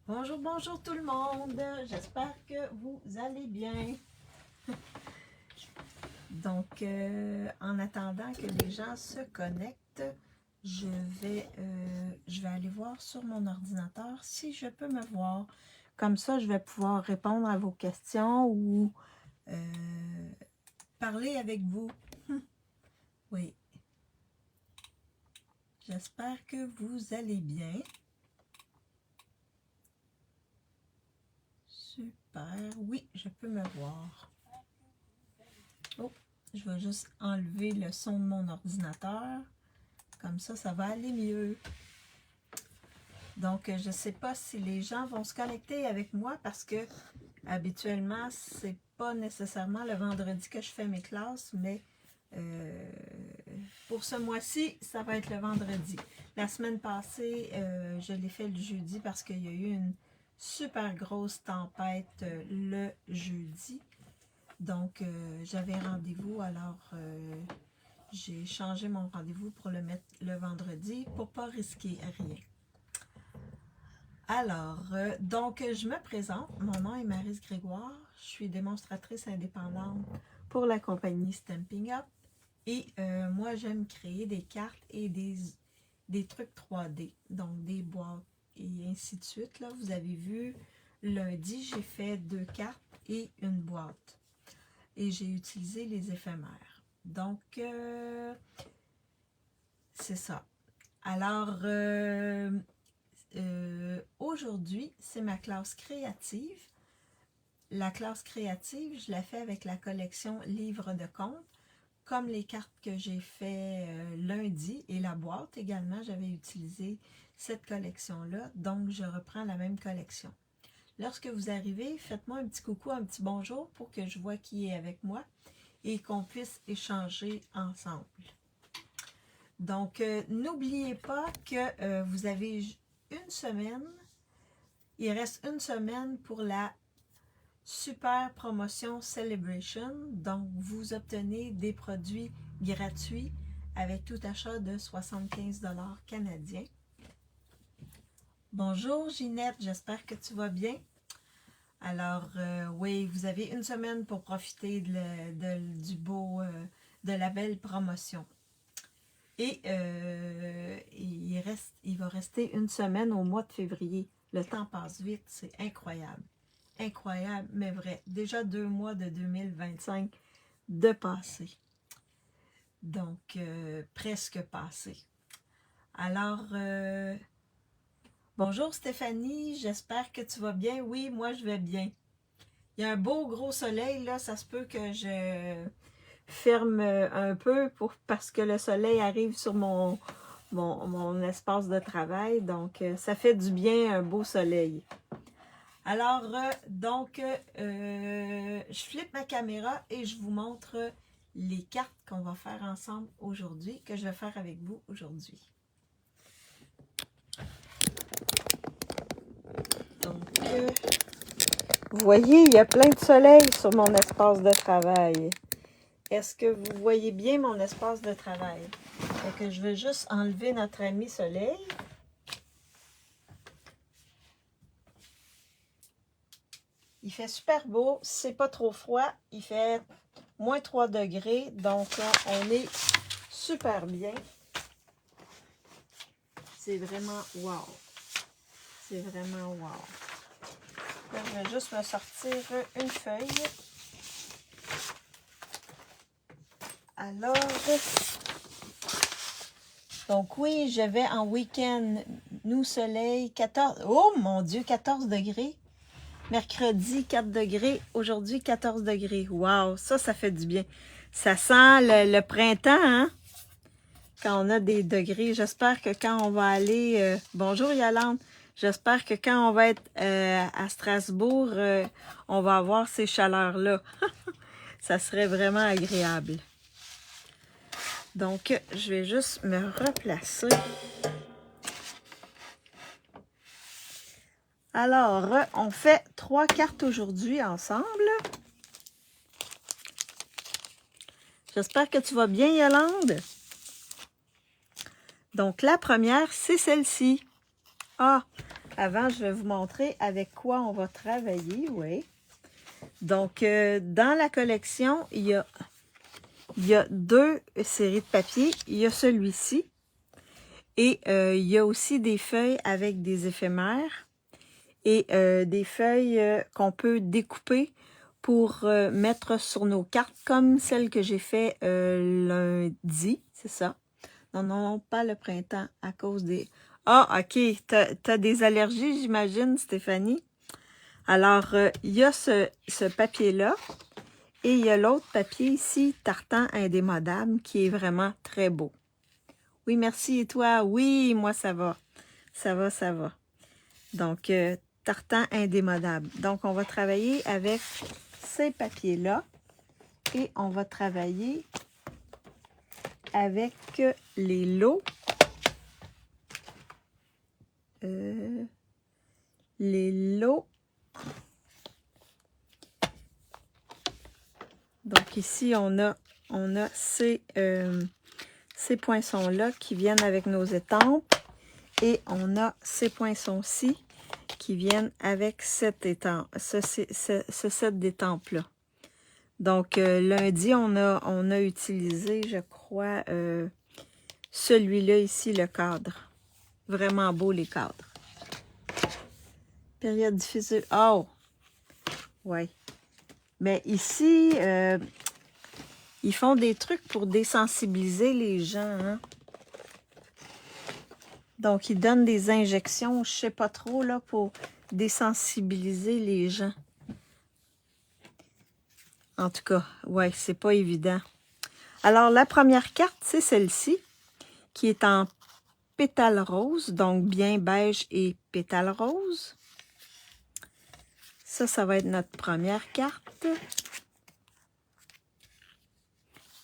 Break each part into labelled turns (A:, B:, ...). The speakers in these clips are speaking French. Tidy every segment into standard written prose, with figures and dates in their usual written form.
A: Bonjour, bonjour tout le monde. J'espère que vous allez bien. Donc, en attendant que les gens se connectent, je vais aller voir sur mon ordinateur si je peux me voir. Comme ça, je vais pouvoir répondre à vos questions ou parler avec vous. Oui. J'espère que vous allez bien. Super. Oui, je peux me voir. Oh, je vais juste enlever le son de mon ordinateur. Comme ça va aller mieux. Donc, je ne sais pas si les gens vont se connecter avec moi parce que habituellement, c'est pas nécessairement le vendredi que je fais mes classes, mais pour ce mois-ci, ça va être le vendredi. La semaine passée, je l'ai fait le jeudi parce qu'il y a eu une super grosse tempête le jeudi. Donc, j'avais rendez-vous, alors j'ai changé mon rendez-vous pour le mettre le vendredi pour ne pas risquer rien. Alors, donc, je me présente. Mon nom est Maryse Grégoire. Je suis démonstratrice indépendante pour la compagnie Stampin' Up. Et moi, j'aime créer des cartes et des trucs 3D, donc des boîtes et ainsi de suite. Là, vous avez vu, lundi, j'ai fait 2 cartes et une boîte. Et j'ai utilisé les éphémères. Donc, c'est ça. Alors, aujourd'hui, c'est ma classe créative. La classe créative, je la fais avec la collection Livres de comptes, comme les cartes que j'ai fait lundi et la boîte également, j'avais utilisé cette collection-là, donc je reprends la même collection. Lorsque vous arrivez, faites-moi un petit coucou, un petit bonjour pour que je vois qui est avec moi et qu'on puisse échanger ensemble. Donc, n'oubliez pas que vous avez une semaine, il reste une semaine pour la super promotion Celebration. Donc, vous obtenez des produits gratuits avec tout achat de 75 $ canadiens. Bonjour Ginette, j'espère que tu vas bien. Alors, oui, vous avez une semaine pour profiter du beau, de la belle promotion. Et il va rester une semaine au mois de février. Le temps passe vite, c'est incroyable. Incroyable, mais vrai. Déjà 2 mois de 2025 de passé. Donc, presque passé. Alors, bonjour Stéphanie, j'espère que tu vas bien. Oui, moi je vais bien. Il y a un beau gros soleil, là, ça se peut que je ferme un peu parce que le soleil arrive sur mon espace de travail. Donc, ça fait du bien, un beau soleil. Alors, je flippe ma caméra et je vous montre les cartes qu'on va faire ensemble aujourd'hui, que je vais faire avec vous aujourd'hui. Donc, vous voyez, il y a plein de soleil sur mon espace de travail. Est-ce que vous voyez bien mon espace de travail? Donc, je vais juste enlever notre ami soleil. Il fait super beau, c'est pas trop froid, il fait moins 3 degrés, donc là, on est super bien. C'est vraiment wow. C'est vraiment wow. Là, je vais juste me sortir une feuille. Alors, donc oui, je vais en week-end, nous soleil, 14, oh mon Dieu, 14 degrés. Mercredi, 4 degrés. Aujourd'hui, 14 degrés. Wow, ça fait du bien. Ça sent le printemps, hein? Quand on a des degrés. J'espère que quand on va aller... bonjour Yolande. J'espère que quand on va être à Strasbourg, on va avoir ces chaleurs-là. Ça serait vraiment agréable. Donc, je vais juste me replacer. Alors, on fait 3 cartes aujourd'hui ensemble. J'espère que tu vas bien, Yolande. Donc, la première, c'est celle-ci. Ah, avant, je vais vous montrer avec quoi on va travailler, oui. Donc, dans la collection, il y a 2 séries de papier. Il y a celui-ci. Et il y a aussi des feuilles avec des éphémères. Et des feuilles qu'on peut découper pour mettre sur nos cartes, comme celle que j'ai fait lundi, c'est ça. Non, non, pas le printemps, à cause des... Ah, ok, t'as des allergies, j'imagine, Stéphanie? Alors, il y a ce papier-là, et il y a l'autre papier ici, tartan indémodable, qui est vraiment très beau. Oui, merci, et toi? Oui, moi, ça va. Ça va, ça va. Donc, tartan indémodable. Donc, on va travailler avec ces papiers-là, et on va travailler avec les lots. Les lots. Donc ici, on a ces poinçons-là qui viennent avec nos étampes. Et on a ces poinçons-ci qui viennent avec cette étampe, ce set d'étampes-là. Donc lundi, on a utilisé, je crois, celui-là ici, le cadre. Vraiment beau, les cadres. Période difficile. Oh! Ouais. Mais ici, ils font des trucs pour désensibiliser les gens. Hein? Donc, ils donnent des injections, je sais pas trop, là, pour désensibiliser les gens. En tout cas, ouais, c'est pas évident. Alors, la première carte, c'est celle-ci, qui est en pétale rose, donc bien beige et pétale rose. Ça va être notre première carte.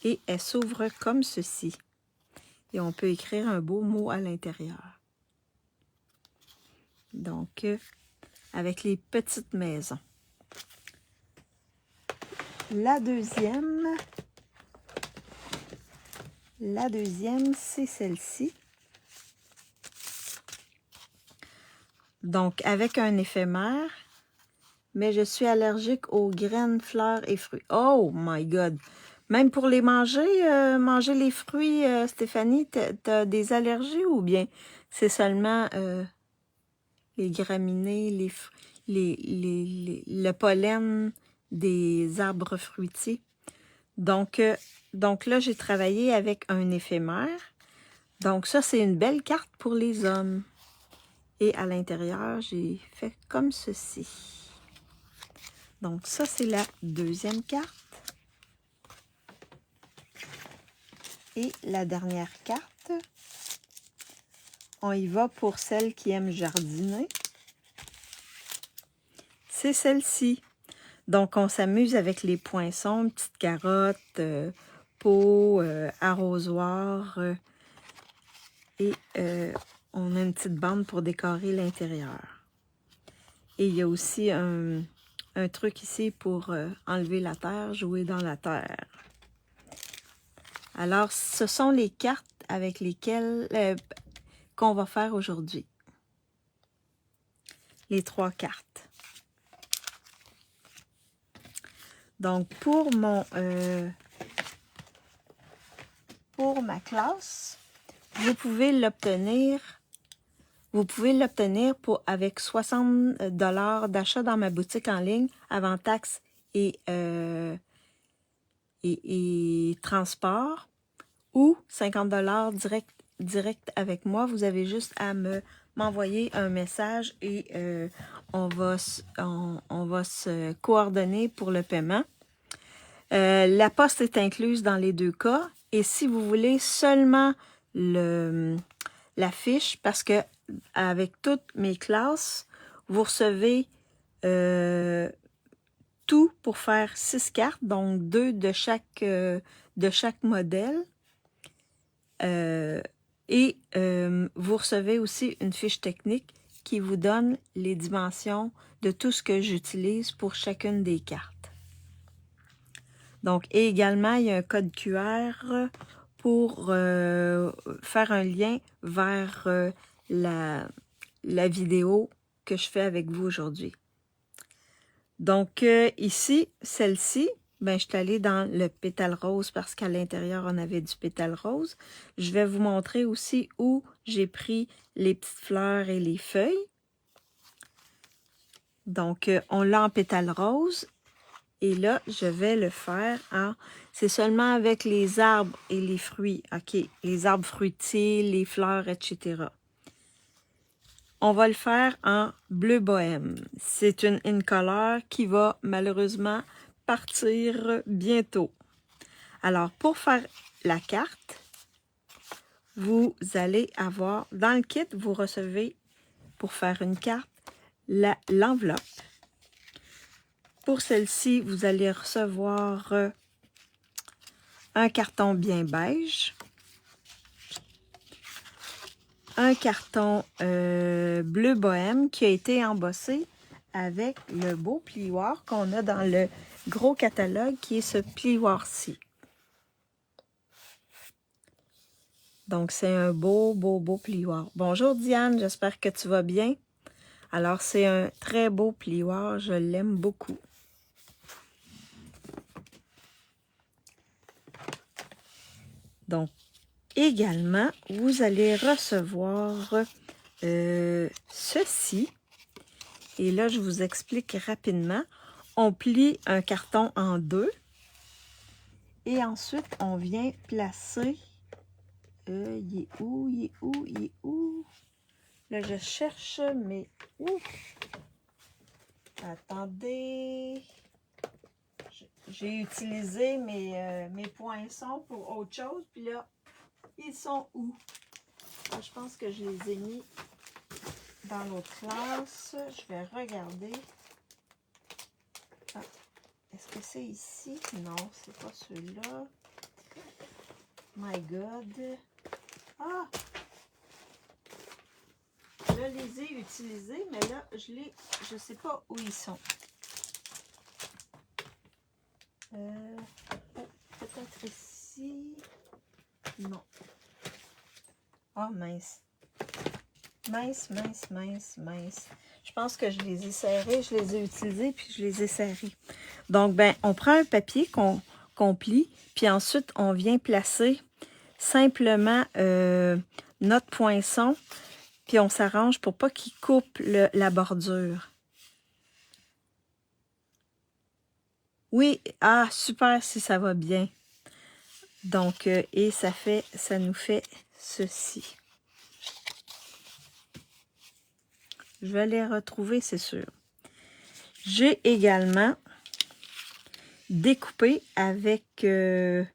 A: Et elle s'ouvre comme ceci. Et on peut écrire un beau mot à l'intérieur. Donc, avec les petites maisons. La deuxième, c'est celle-ci. Donc, avec un éphémère, mais je suis allergique aux graines, fleurs et fruits. Oh my God! Même pour les manger, manger les fruits, Stéphanie, t'as des allergies ou bien c'est seulement les graminées, le pollen des arbres fruitiers? Donc là, j'ai travaillé avec un éphémère. Donc ça, c'est une belle carte pour les hommes. Et à l'intérieur, j'ai fait comme ceci. Donc ça, c'est la deuxième carte. Et la dernière carte, on y va pour celle qui aime jardiner. C'est celle-ci. Donc, on s'amuse avec les poinçons, petites carottes, pots, arrosoirs. Et on a une petite bande pour décorer l'intérieur. Et il y a aussi un truc ici pour enlever la terre, jouer dans la terre. Alors, ce sont les cartes avec lesquelles qu'on va faire aujourd'hui. Les 3 cartes. Donc, pour ma classe, vous pouvez l'obtenir avec 60 $ d'achat dans ma boutique en ligne avant taxes et transport, ou 50 $ direct avec moi. Vous avez juste à m'envoyer un message et on va se coordonner pour le paiement. La poste est incluse dans les 2 cas. Et si vous voulez seulement la fiche, parce que avec toutes mes classes, vous recevez tout pour faire 6 cartes, donc 2 de chaque modèle. Et vous recevez aussi une fiche technique qui vous donne les dimensions de tout ce que j'utilise pour chacune des cartes. Donc, et également, il y a un code QR pour faire un lien vers la vidéo que je fais avec vous aujourd'hui. Donc, ici, celle-ci, ben, je suis allée dans le pétale rose parce qu'à l'intérieur, on avait du pétale rose. Je vais vous montrer aussi où j'ai pris les petites fleurs et les feuilles. Donc, on l'a en pétale rose. Et là, je vais le faire en... C'est seulement avec les arbres et les fruits. OK, les arbres fruitiers, les fleurs, etc. On va le faire en bleu bohème. C'est une in-color qui va malheureusement partir bientôt. Alors, pour faire la carte, vous allez avoir... Dans le kit, vous recevez, pour faire une carte, l'enveloppe. Pour celle-ci, vous allez recevoir un carton bien beige, un carton bleu bohème qui a été embossé avec le beau plioir qu'on a dans le gros catalogue qui est ce plioir-ci. Donc, c'est un beau plioir. Bonjour Diane, j'espère que tu vas bien. Alors, c'est un très beau plioir, je l'aime beaucoup. Donc, également, vous allez recevoir ceci. Et là, je vous explique rapidement. On plie un carton en deux. Et ensuite, on vient placer... il est où? Il est où? Il est où? Là, je cherche, mais où? Attendez. J'ai utilisé mes poinçons pour autre chose. Puis là, ils sont où? Là, je pense que je les ai mis dans l'autre classe. Je vais regarder. Ah, est-ce que c'est ici? Non, c'est pas celui-là. My God. Ah! Je les ai utilisés, mais là, je sais pas où ils sont. Peut-être ici. Non. Oh, mince. Mince. Je pense que je les ai serrés, je les ai utilisés, puis je les ai serrés. Donc, ben, on prend un papier qu'on plie, puis ensuite, on vient placer simplement notre poinçon, puis on s'arrange pour pas qu'il coupe la bordure. Oui, ah, super si ça va bien. Donc, et ça nous fait ceci. Je vais les retrouver, c'est sûr. J'ai également découpé avec le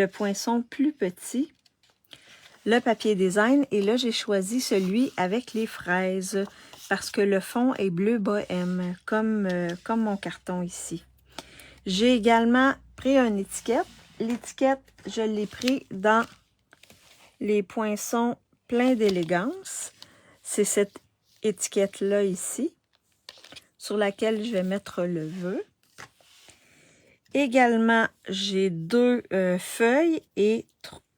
A: poinçon plus petit le papier design. Et là, j'ai choisi celui avec les fraises parce que le fond est bleu bohème, comme mon carton ici. J'ai également pris une étiquette. L'étiquette, je l'ai pris dans les poinçons pleins d'élégance. C'est cette étiquette-là ici, sur laquelle je vais mettre le vœu. Également, j'ai deux feuilles et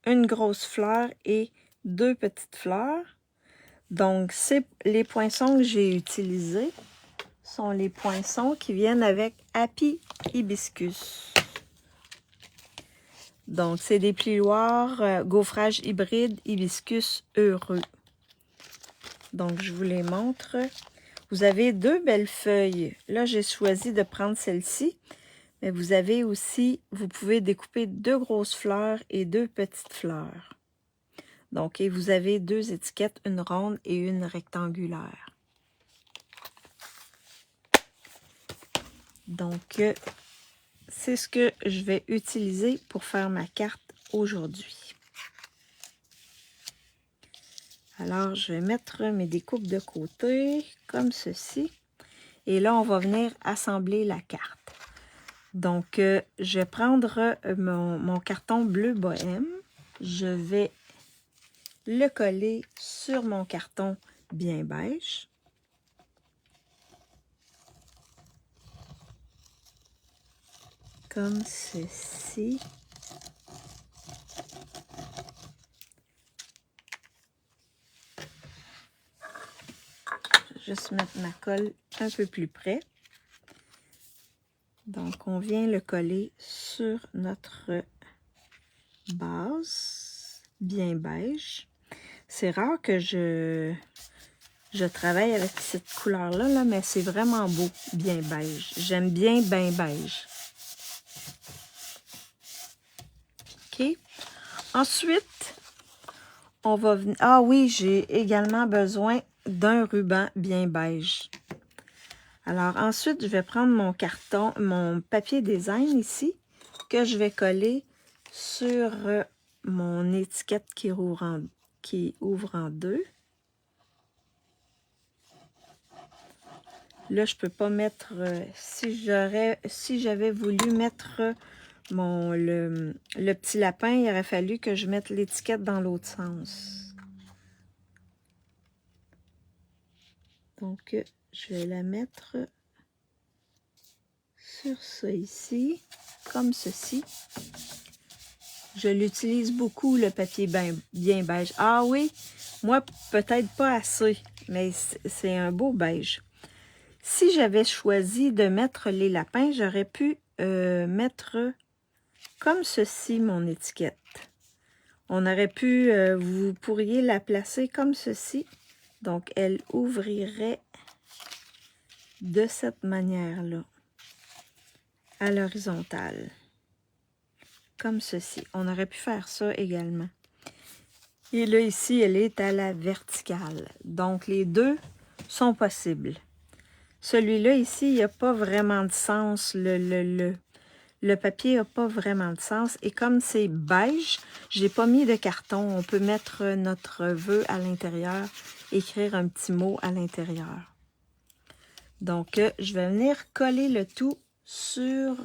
A: une grosse fleur et deux petites fleurs. Donc, les poinçons que j'ai utilisés sont les poinçons qui viennent avec Happy Hibiscus. Donc, c'est des plioirs gaufrage hybride hibiscus heureux. Donc, je vous les montre. Vous avez deux belles feuilles. Là, j'ai choisi de prendre celle-ci. Mais vous avez aussi, vous pouvez découper deux grosses fleurs et deux petites fleurs. Donc, et vous avez deux étiquettes, une ronde et une rectangulaire. Donc, c'est ce que je vais utiliser pour faire ma carte aujourd'hui. Alors, je vais mettre mes découpes de côté, comme ceci. Et là, on va venir assembler la carte. Donc, je vais prendre mon carton bleu bohème. Je vais le coller sur mon carton bien beige. Comme ceci. juste mettre ma colle un peu plus près. Donc, on vient le coller sur notre base, bien beige. C'est rare que je travaille avec cette couleur-là, là, mais c'est vraiment beau, bien beige. J'aime bien beige. OK. Ensuite, on va venir... Ah oui, j'ai également besoin d'un ruban bien beige. Alors ensuite, je vais prendre mon carton, mon papier design ici, que je vais coller sur mon étiquette qui ouvre en deux. Là, je peux pas mettre, si j'avais voulu mettre le petit lapin, il aurait fallu que je mette l'étiquette dans l'autre sens. Donc, je vais la mettre sur ça ici, comme ceci. Je l'utilise beaucoup, le papier bien beige. Ah oui, moi, peut-être pas assez, mais c'est un beau beige. Si j'avais choisi de mettre les lapins, j'aurais pu mettre comme ceci mon étiquette. On aurait pu, vous pourriez la placer comme ceci. Donc, elle ouvrirait de cette manière-là, à l'horizontale. Comme ceci. On aurait pu faire ça également. Et là, ici, elle est à la verticale. Donc, les deux sont possibles. Celui-là, ici, il n'y a pas vraiment de sens. Le papier n'a pas vraiment de sens. Et comme c'est beige, je n'ai pas mis de carton. On peut mettre notre vœu à l'intérieur, écrire un petit mot à l'intérieur. Donc, je vais venir coller le tout sur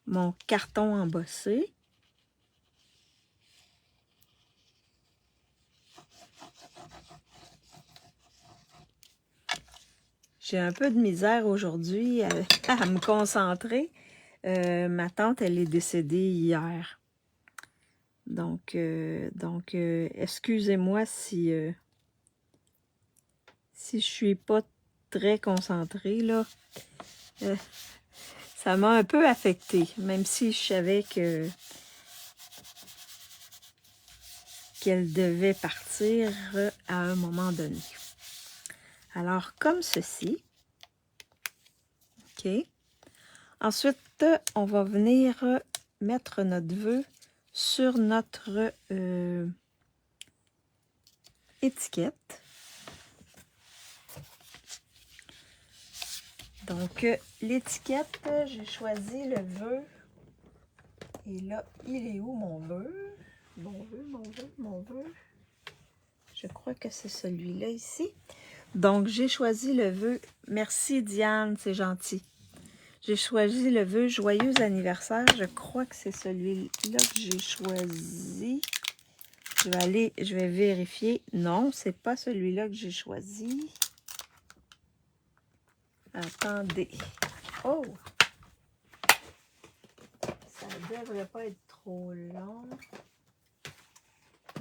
A: mon carton embossé. J'ai un peu de misère aujourd'hui à me concentrer. Ma tante, elle est décédée hier. Donc excusez-moi si je suis pas très concentrée, là. Ça m'a un peu affectée, même si je savais qu'elle devait partir à un moment donné. Alors, comme ceci. OK. Ensuite, on va venir mettre notre vœu sur notre étiquette. Donc, l'étiquette, j'ai choisi le vœu. Et là, il est où mon vœu? Mon vœu. Je crois que c'est celui-là ici. Donc, j'ai choisi le vœu. Merci Diane, c'est gentil. J'ai choisi le vœu joyeux anniversaire. Je crois que c'est celui-là que j'ai choisi. Je vais vérifier. Non, c'est pas celui-là que j'ai choisi. Attendez. Oh! Ça devrait pas être trop long.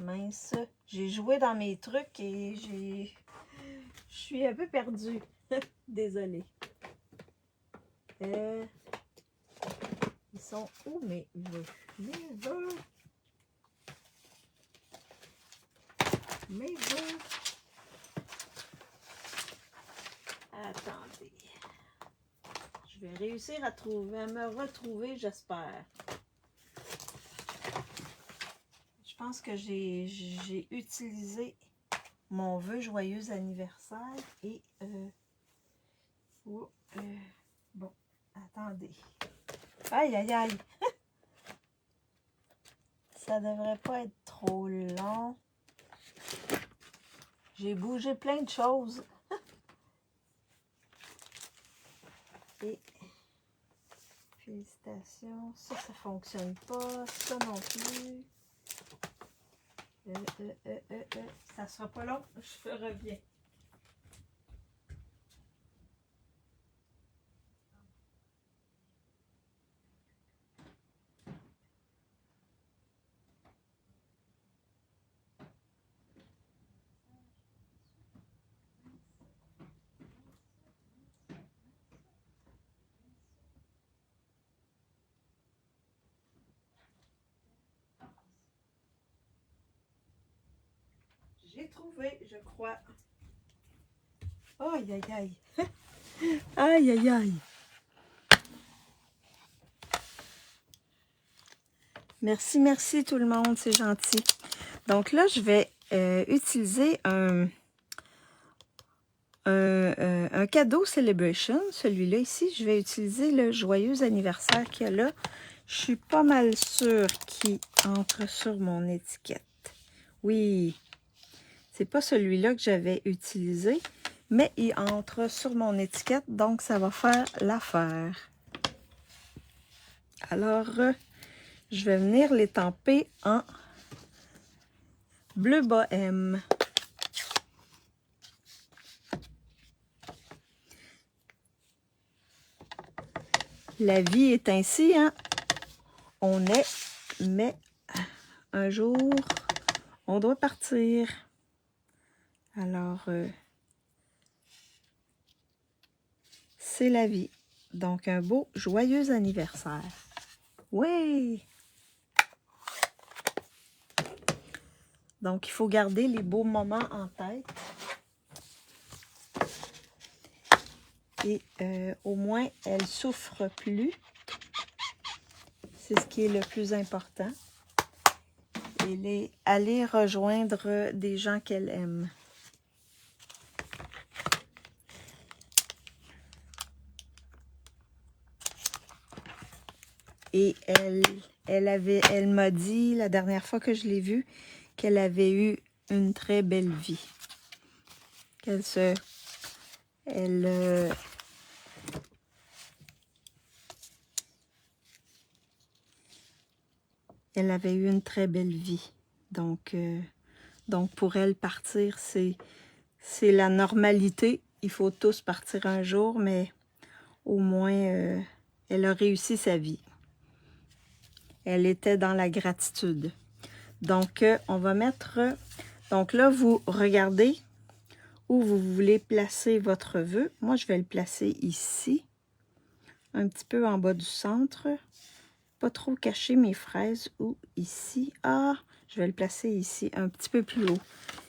A: Mince. J'ai joué dans mes trucs et je suis un peu perdue. Désolée. Ils sont où mes vœux? Mes vœux. Attendez. Je vais réussir à me retrouver, j'espère. Je pense que j'ai utilisé mon vœu joyeux anniversaire et bon, attendez. Aïe, aïe, aïe. Ça devrait pas être trop long. J'ai bougé plein de choses. Et félicitations. Ça fonctionne pas. Ça non plus. Ça sera pas long. Je reviens. J'ai trouvé, je crois. Aïe, aïe, aïe. Aïe, aïe, aïe. Merci, merci tout le monde, c'est gentil. Donc là, je vais utiliser un cadeau celebration. Celui-là ici, je vais utiliser le joyeux anniversaire qu'il y a là. Je suis pas mal sûre qu'il entre sur mon étiquette. Oui, c'est pas celui-là que j'avais utilisé, mais il entre sur mon étiquette, donc ça va faire l'affaire. Alors, je vais venir l'étamper en bleu bohème. La vie est ainsi, hein? On est, mais un jour, on doit partir. Alors, c'est la vie. Donc, un beau, joyeux anniversaire. Oui! Donc, il faut garder les beaux moments en tête. Et au moins, elle ne souffre plus. C'est ce qui est le plus important. Et aller rejoindre des gens qu'elle aime. Et elle m'a dit, la dernière fois que je l'ai vue, qu'elle avait eu une très belle vie. Elle avait eu une très belle vie. Donc pour elle, partir, c'est la normalité. Il faut tous partir un jour, mais au moins, elle a réussi sa vie. Elle était dans la gratitude. Donc, on va mettre... Donc là, vous regardez où vous voulez placer votre vœu. Moi, je vais le placer ici, un petit peu en bas du centre. Pas trop cacher mes fraises. Ou ici. Ah, je vais le placer ici, un petit peu plus haut.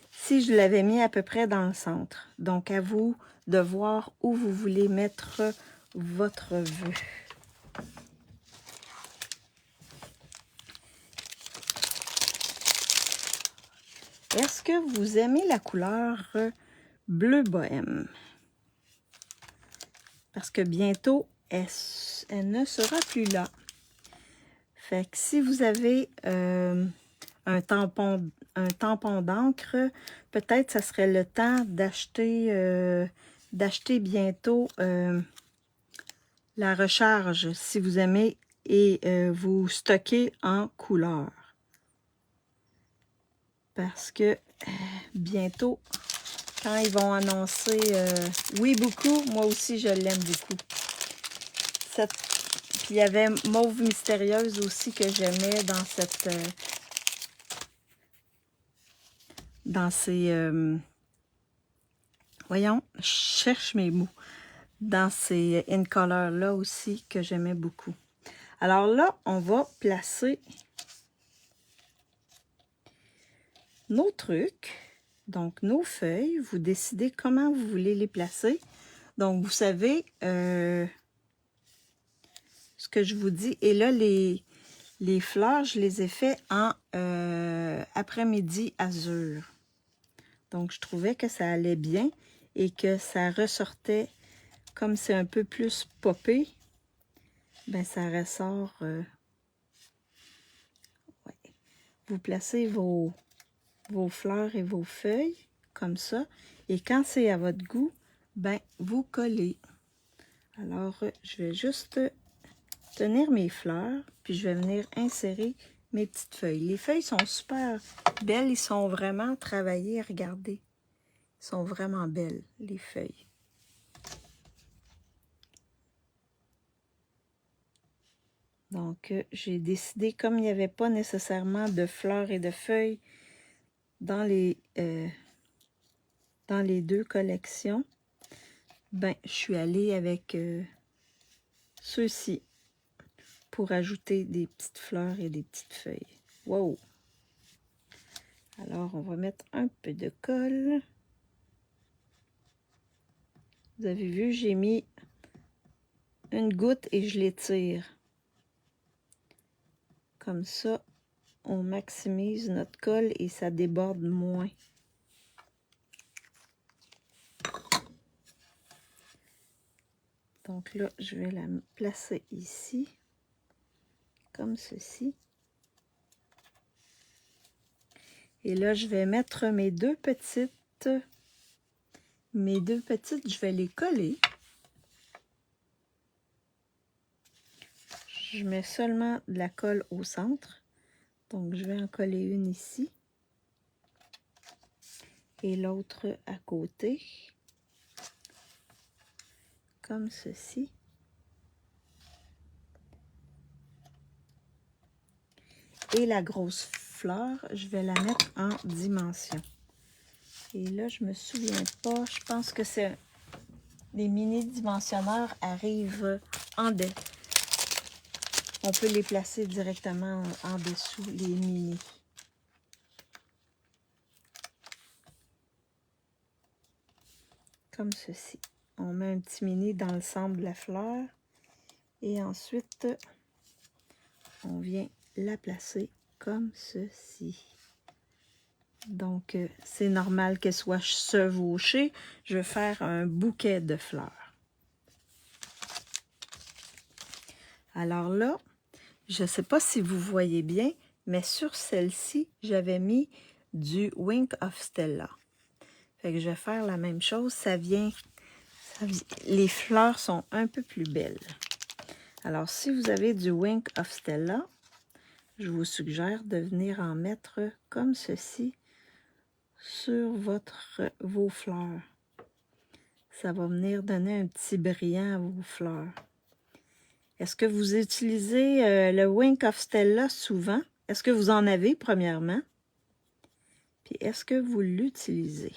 A: Si je l'avais mis à peu près dans le centre. Donc, à vous de voir où vous voulez mettre votre vœu. Est-ce que vous aimez la couleur bleu bohème? Parce que bientôt, elle ne sera plus là. Fait que si vous avez un tampon d'encre, peut-être ça serait le temps d'acheter bientôt la recharge, si vous aimez, et vous stocker en couleur. Parce que bientôt, quand ils vont annoncer oui, beaucoup, moi aussi je l'aime beaucoup. Puis il y avait Mauve Mystérieuse aussi que j'aimais dans cette dans ces voyons, je cherche mes mots. Dans ces in color là aussi que j'aimais beaucoup. Alors là, on va placer nos trucs, donc nos feuilles. Vous décidez comment vous voulez les placer. Donc, vous savez ce que je vous dis. Et là, les fleurs, je les ai fait en après-midi azur. Donc, je trouvais que ça allait bien et que ça ressortait, comme c'est un peu plus popé, ben ça ressort. Ouais. Vous placez vos fleurs et vos feuilles, comme ça. Et quand c'est à votre goût, ben vous collez. Alors, je vais juste tenir mes fleurs, puis je vais venir insérer mes petites feuilles. Les feuilles sont super belles, ils sont vraiment travaillés, regardez. Ils sont vraiment belles, les feuilles. Donc, j'ai décidé, comme il n'y avait pas nécessairement de fleurs et de feuilles dans les deux collections, ben, je suis allée avec ceux-ci pour ajouter des petites fleurs et des petites feuilles. Wow! Alors, on va mettre un peu de colle. Vous avez vu, j'ai mis une goutte et je l'étire. Comme ça, on maximise notre colle et ça déborde moins. Donc là, je vais la placer ici, comme ceci. Et là, je vais mettre mes deux petites, je vais les coller. Je mets seulement de la colle au centre. Donc, je vais en coller une ici. Et l'autre à côté. Comme ceci. Et la grosse fleur, je vais la mettre en dimension. Et là, je me souviens pas. Je pense que c'est... Les mini-dimensionneurs arrivent en dessous. On peut les placer directement en dessous, les mini. Comme ceci. On met un petit mini dans le centre de la fleur. Et ensuite, on vient la placer comme ceci. Donc, c'est normal qu'elle soit chevauchée. Je vais faire un bouquet de fleurs. Alors là, je ne sais pas si vous voyez bien, mais sur celle-ci, j'avais mis du Wink of Stella. Fait que je vais faire la même chose. Les fleurs sont un peu plus belles. Alors, si vous avez du Wink of Stella, je vous suggère de venir en mettre comme ceci sur vos fleurs. Ça va venir donner un petit brillant à vos fleurs. Est-ce que vous utilisez le Wink of Stella souvent? Est-ce que vous en avez, premièrement? Puis, est-ce que vous l'utilisez?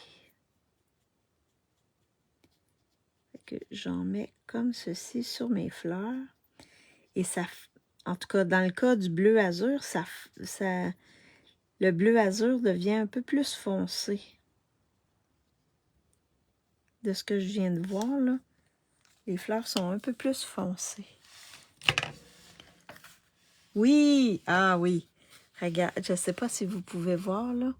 A: J'en mets comme ceci sur mes fleurs. Et ça, en tout cas, dans le cas du bleu azur, le bleu azur devient un peu plus foncé. De ce que je viens de voir, là, les fleurs sont un peu plus foncées. Oui! Ah oui! Regarde, je ne sais pas si vous pouvez voir, là,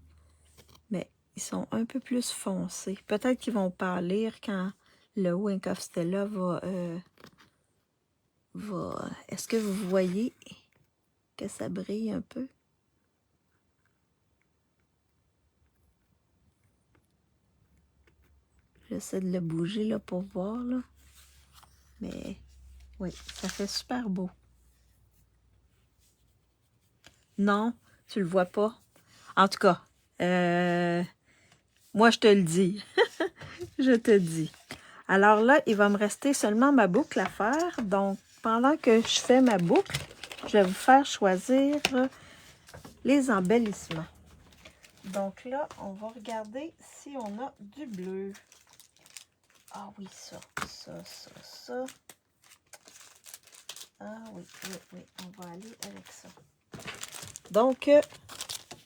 A: mais ils sont un peu plus foncés. Peut-être qu'ils vont pâlir quand le Wink of Stella va... Est-ce que vous voyez que ça brille un peu? J'essaie de le bouger là, pour voir, là. Mais oui, ça fait super beau. Non, tu le vois pas. En tout cas, moi, je te le dis. Je te dis. Alors là, il va me rester seulement ma boucle à faire. Donc, pendant que je fais ma boucle, je vais vous faire choisir les embellissements. Donc là, on va regarder si on a du bleu. Ah oui, ça. Ah oui, on va aller avec ça. Donc,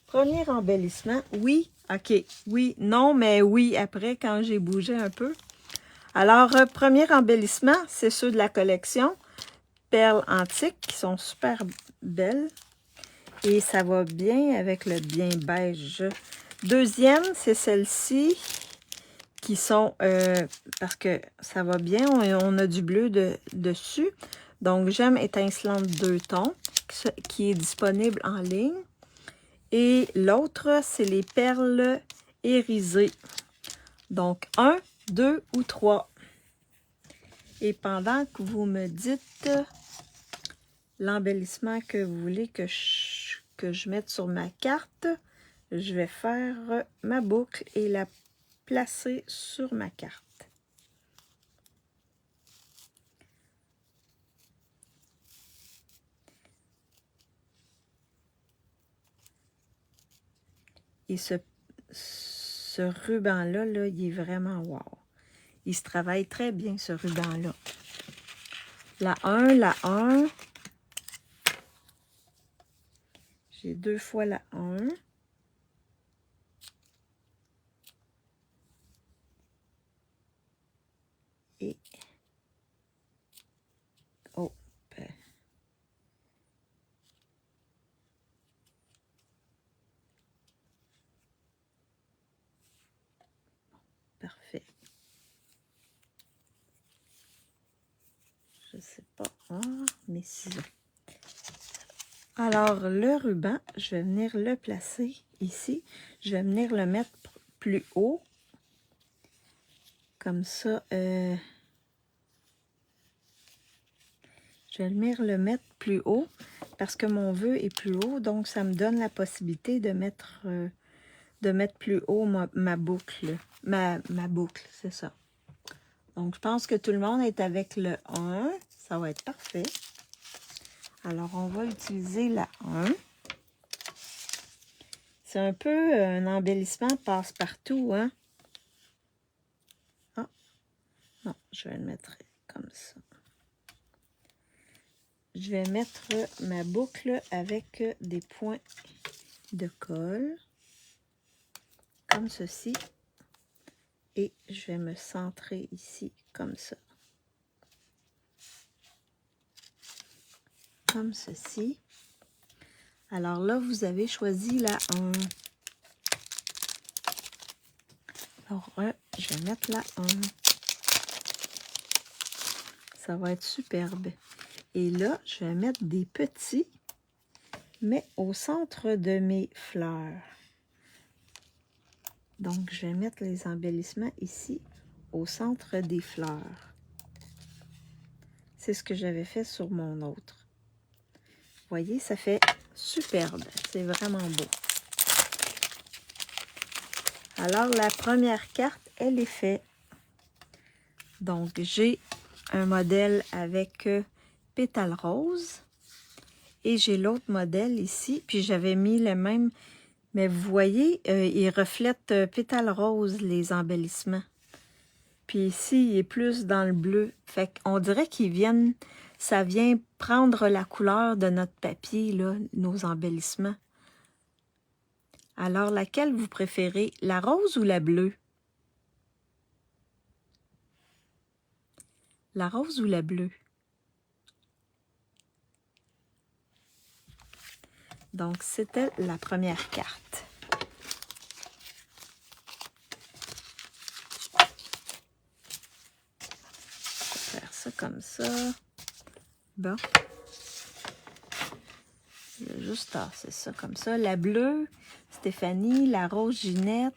A: premier embellissement, oui, ok, oui, non, mais oui, après, quand j'ai bougé un peu. Alors, premier embellissement, c'est ceux de la collection Perles Antiques, qui sont super belles. Et ça va bien avec le bien beige. Deuxième, c'est celle-ci, qui sont, parce que ça va bien, on a du bleu dessus. Donc, Gemme étincelante 2 tons, qui est disponible en ligne. Et l'autre, c'est les perles irisées. Donc, 1, 2 ou 3. Et pendant que vous me dites l'embellissement que vous voulez que je mette sur ma carte, je vais faire ma boucle et la placer sur ma carte. Et ce ruban-là, là, il est vraiment wow. Il se travaille très bien, ce ruban-là. La 1. J'ai 2 fois la 1. parfait. Je sais pas. Ah, mes ciseaux. Alors, le ruban, je vais venir le placer ici. Je vais venir le mettre plus haut. Comme ça. Je vais venir le mettre plus haut parce que mon vœu est plus haut. Donc, ça me donne la possibilité de mettre plus haut ma boucle. Ma boucle, c'est ça. Donc, je pense que tout le monde est avec le 1. Ça va être parfait. Alors, on va utiliser la 1. C'est un peu un embellissement passe-partout, hein? Ah, non, je vais le mettre comme ça. Je vais mettre ma boucle avec des points de colle, comme ceci. Et je vais me centrer ici, comme ça. Comme ceci. Alors là, vous avez choisi la 1. Alors, je vais mettre la 1. Ça va être superbe. Et là, je vais mettre des petits, mais au centre de mes fleurs. Donc, je vais mettre les embellissements ici, au centre des fleurs. C'est ce que j'avais fait sur mon autre. Vous voyez, ça fait superbe. C'est vraiment beau. Alors, la première carte, elle est faite. Donc, j'ai un modèle avec pétales roses. Et j'ai l'autre modèle ici. Puis, j'avais mis le même. Mais vous voyez, il reflète pétales roses, les embellissements. Puis ici, il est plus dans le bleu. Fait qu'on dirait qu'ils viennent. Ça vient prendre la couleur de notre papier, là, nos embellissements. Alors, laquelle vous préférez? La rose ou la bleue? La rose ou la bleue? Donc, c'était la première carte. Je vais faire ça comme ça. Bon. Je vais juste tasser ça comme ça. La bleue, Stéphanie, la rose, Ginette.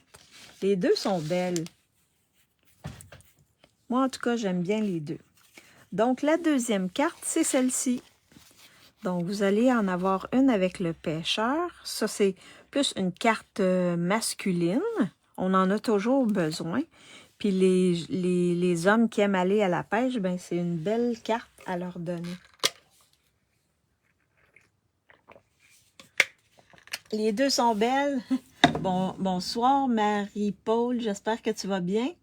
A: Les deux sont belles. Moi, en tout cas, j'aime bien les deux. Donc, la deuxième carte, c'est celle-ci. Donc, vous allez en avoir une avec le pêcheur. Ça, c'est plus une carte masculine. On en a toujours besoin. Puis, les hommes qui aiment aller à la pêche, ben c'est une belle carte à leur donner. Les deux sont belles. Bonsoir, Marie-Paul. J'espère que tu vas bien.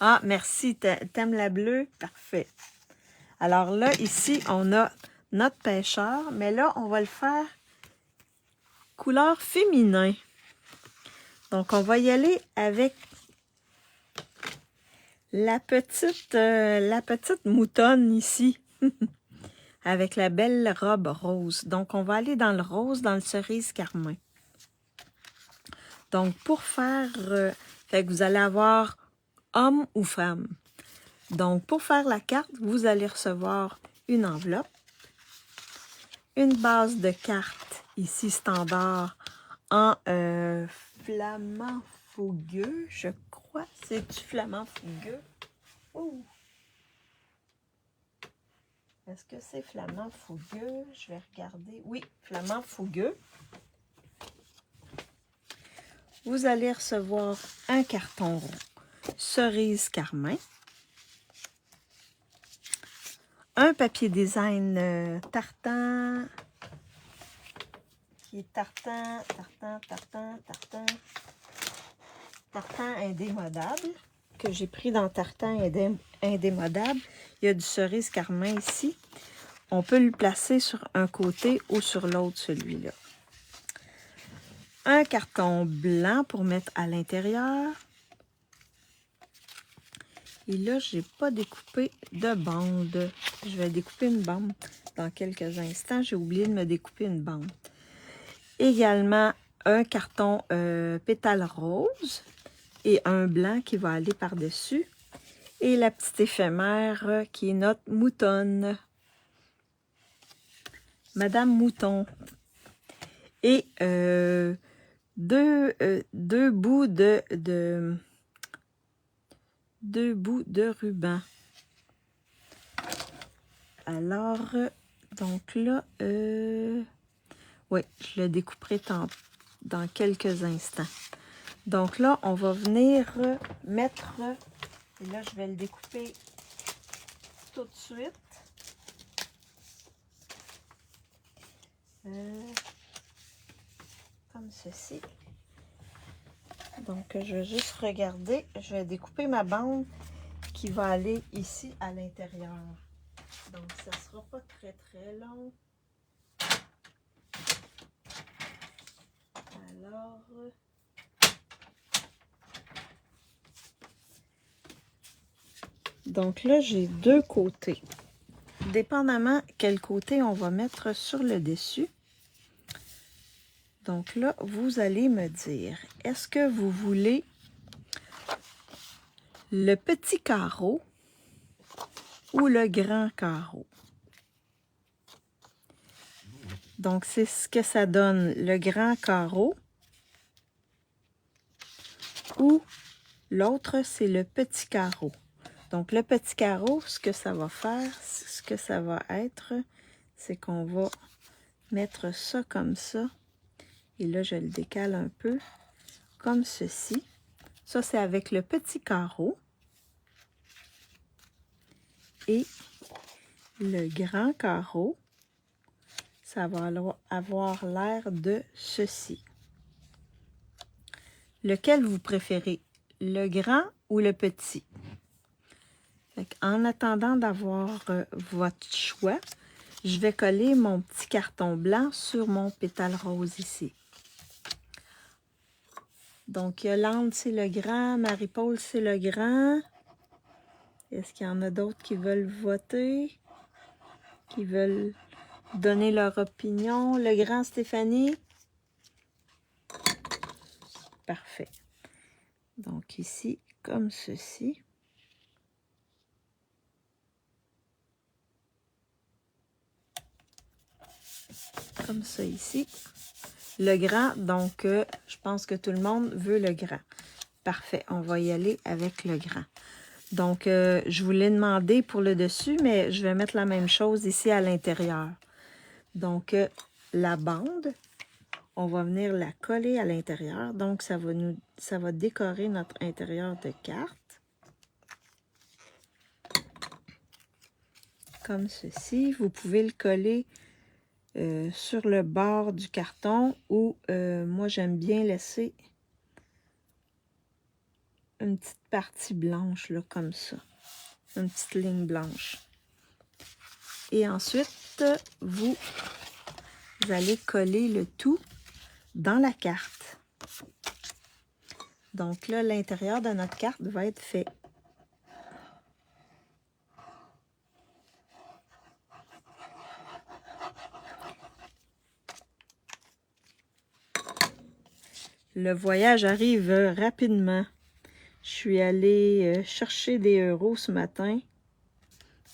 A: Ah, merci. T'aimes la bleue? Parfait. Alors là, ici, on a notre pêcheur. Mais là, on va le faire couleur féminin. Donc, on va y aller avec la petite moutonne ici. Avec la belle robe rose. Donc, on va aller dans le rose, dans le cerise carmin. Donc, pour faire... fait que vous allez avoir homme ou femme. Donc, pour faire la carte, vous allez recevoir une enveloppe, une base de cartes, ici standard, en flamand fougueux, je crois. C'est du flamand fougueux. Oh. Est-ce que c'est flamand fougueux? Je vais regarder. Oui, flamand fougueux. Vous allez recevoir un carton rond, cerise carmin. Un papier design tartan, qui est tartan indémodable, que j'ai pris dans tartan indémodable. Il y a du cerise carmin ici. On peut le placer sur un côté ou sur l'autre, celui-là. Un carton blanc pour mettre à l'intérieur. Et là, je n'ai pas découpé de bande. Je vais découper une bande dans quelques instants. J'ai oublié de me découper une bande. Également, un carton pétale rose. et un blanc qui va aller par-dessus. Et la petite éphémère qui est notre moutonne. Madame Mouton. Et deux bouts de ruban. Alors, donc là, oui, je le découperai dans quelques instants. Donc là, on va venir mettre, et là, je vais le découper tout de suite. Comme ceci. Donc, je vais juste regarder. Je vais découper ma bande qui va aller ici à l'intérieur. Donc, ça ne sera pas très, très long. Alors, donc là, j'ai deux côtés. Dépendamment quel côté on va mettre sur le dessus. Donc là, vous allez me dire, est-ce que vous voulez le petit carreau ou le grand carreau? Donc, c'est ce que ça donne, le grand carreau. Ou l'autre, c'est le petit carreau. Donc, le petit carreau, ce que ça va faire, ce que ça va être, c'est qu'on va mettre ça comme ça. Et là, je le décale un peu, comme ceci. Ça, c'est avec le petit carreau. Et le grand carreau, ça va avoir l'air de ceci. Lequel vous préférez, le grand ou le petit? En attendant d'avoir votre choix, je vais coller mon petit carton blanc sur mon pétale rose ici. Donc, Yolande, c'est le grand. Marie-Paul, c'est le grand. Est-ce qu'il y en a d'autres qui veulent voter? Qui veulent donner leur opinion? Le grand, Stéphanie? Parfait. Donc, ici, comme ceci. Comme ça ici. Le grand, donc, je pense que tout le monde veut le grand. Parfait, on va y aller avec le grand. Donc, je vous l'ai demandé pour le dessus, mais je vais mettre la même chose ici à l'intérieur. Donc, la bande, on va venir la coller à l'intérieur. Donc, ça va décorer notre intérieur de carte. Comme ceci. Vous pouvez le coller sur le bord du carton ou moi, j'aime bien laisser une petite partie blanche, là, comme ça. Une petite ligne blanche. Et ensuite, vous allez coller le tout dans la carte. Donc là, l'intérieur de notre carte va être fait. Le voyage arrive rapidement. Je suis allée chercher des euros ce matin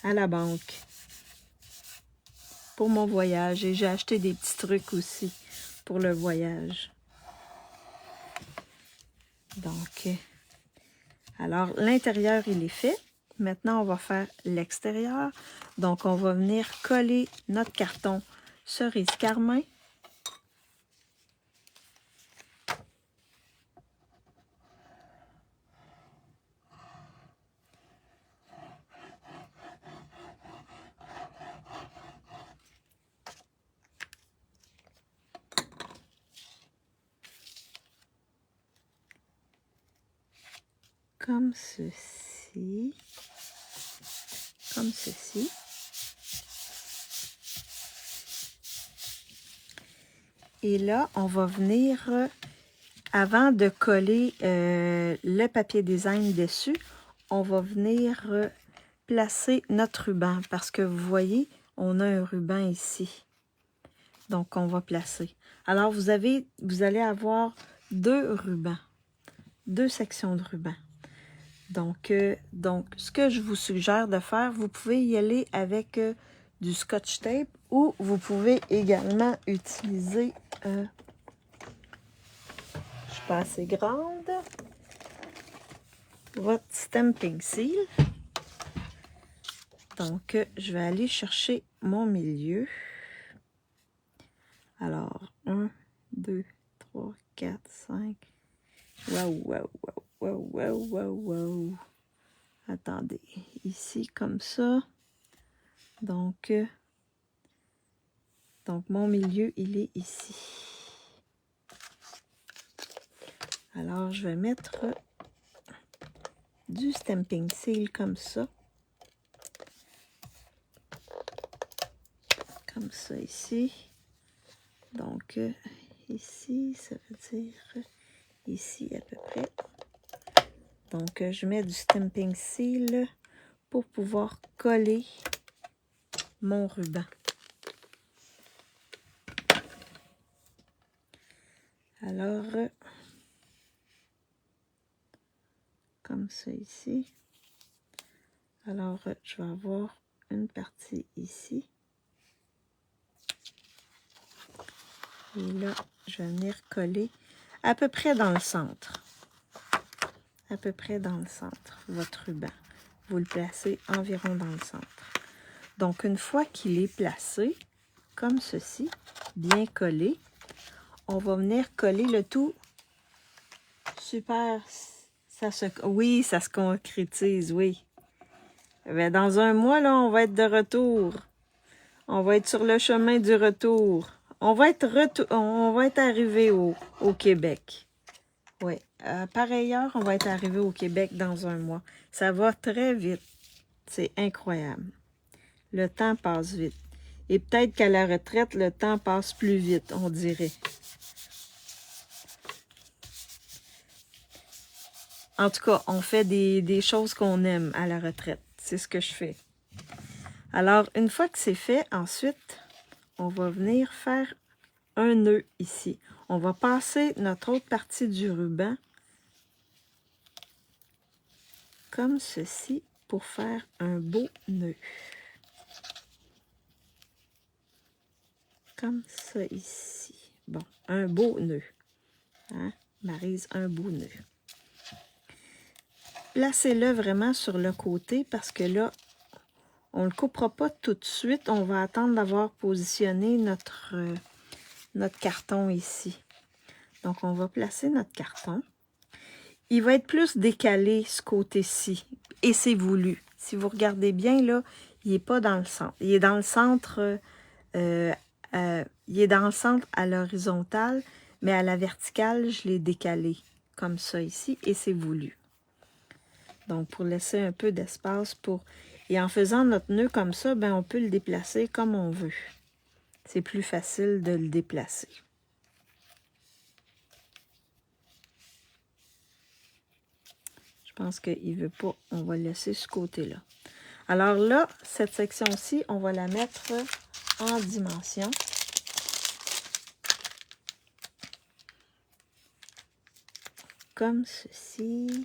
A: à la banque pour mon voyage. Et j'ai acheté des petits trucs aussi pour le voyage. Donc, alors l'intérieur, il est fait. Maintenant, on va faire l'extérieur. Donc, on va venir coller notre carton cerise carmin. Comme ceci. Comme ceci. Et là, on va venir, avant de coller le papier design dessus, on va venir placer notre ruban. Parce que vous voyez, on a un ruban ici. Donc, on va placer. Alors, vous allez avoir deux rubans. 2 sections de ruban. Donc, ce que je vous suggère de faire, vous pouvez y aller avec du scotch tape ou vous pouvez également utiliser, je ne suis pas assez grande, votre stamping seal. Donc, je vais aller chercher mon milieu. Alors, 1, 2, 3, 4, 5. Waouh, waouh, waouh, waouh, waouh, waouh. Attendez, ici comme ça. Donc, mon milieu, il est ici. Alors, je vais mettre du stamping seal comme ça. Comme ça ici. Donc, ici, ça veut dire ici à peu près. Donc, je mets du stamping seal pour pouvoir coller mon ruban. Alors, comme ça ici. Alors, je vais avoir une partie ici. Et là, je vais venir coller à peu près dans le centre. À peu près dans le centre, votre ruban. Vous le placez environ dans le centre. Donc, une fois qu'il est placé, comme ceci, bien collé, on va venir coller le tout. Super, oui, ça se concrétise, oui. Mais dans un mois, là, on va être de retour. On va être sur le chemin du retour. On va être arrivé au Québec. Oui, par ailleurs, on va être arrivé au Québec dans un mois. Ça va très vite. C'est incroyable. Le temps passe vite. Et peut-être qu'à la retraite, le temps passe plus vite, on dirait. En tout cas, on fait des choses qu'on aime à la retraite. C'est ce que je fais. Alors, une fois que c'est fait, ensuite, on va venir faire un nœud ici. On va passer notre autre partie du ruban comme ceci pour faire un beau nœud. Comme ça ici. Bon, un beau nœud. Hein? Maryse, un beau nœud. Placez-le vraiment sur le côté parce que là, on ne le coupera pas tout de suite. On va attendre d'avoir positionné notre carton ici. Donc, on va placer notre carton. Il va être plus décalé ce côté-ci. Et c'est voulu. Si vous regardez bien, là, il n'est pas dans le centre. Il est dans le centre, il est dans le centre à l'horizontale, mais à la verticale, je l'ai décalé comme ça ici. Et c'est voulu. Donc, pour laisser un peu d'espace pour... Et en faisant notre nœud comme ça, ben, on peut le déplacer comme on veut. C'est plus facile de le déplacer. Je pense qu'il ne veut pas. On va le laisser ce côté-là. Alors là, cette section-ci, on va la mettre en dimension. Comme ceci.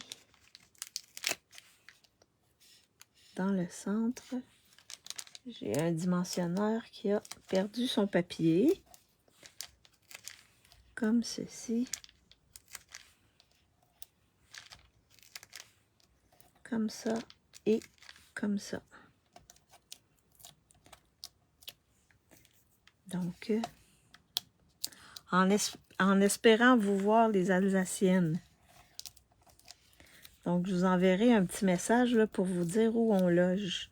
A: Dans le centre, j'ai un dimensionneur qui a perdu son papier. Comme ceci. Comme ça et comme ça. Donc, en espérant vous voir les Alsaciennes. Donc, je vous enverrai un petit message là, pour vous dire où on loge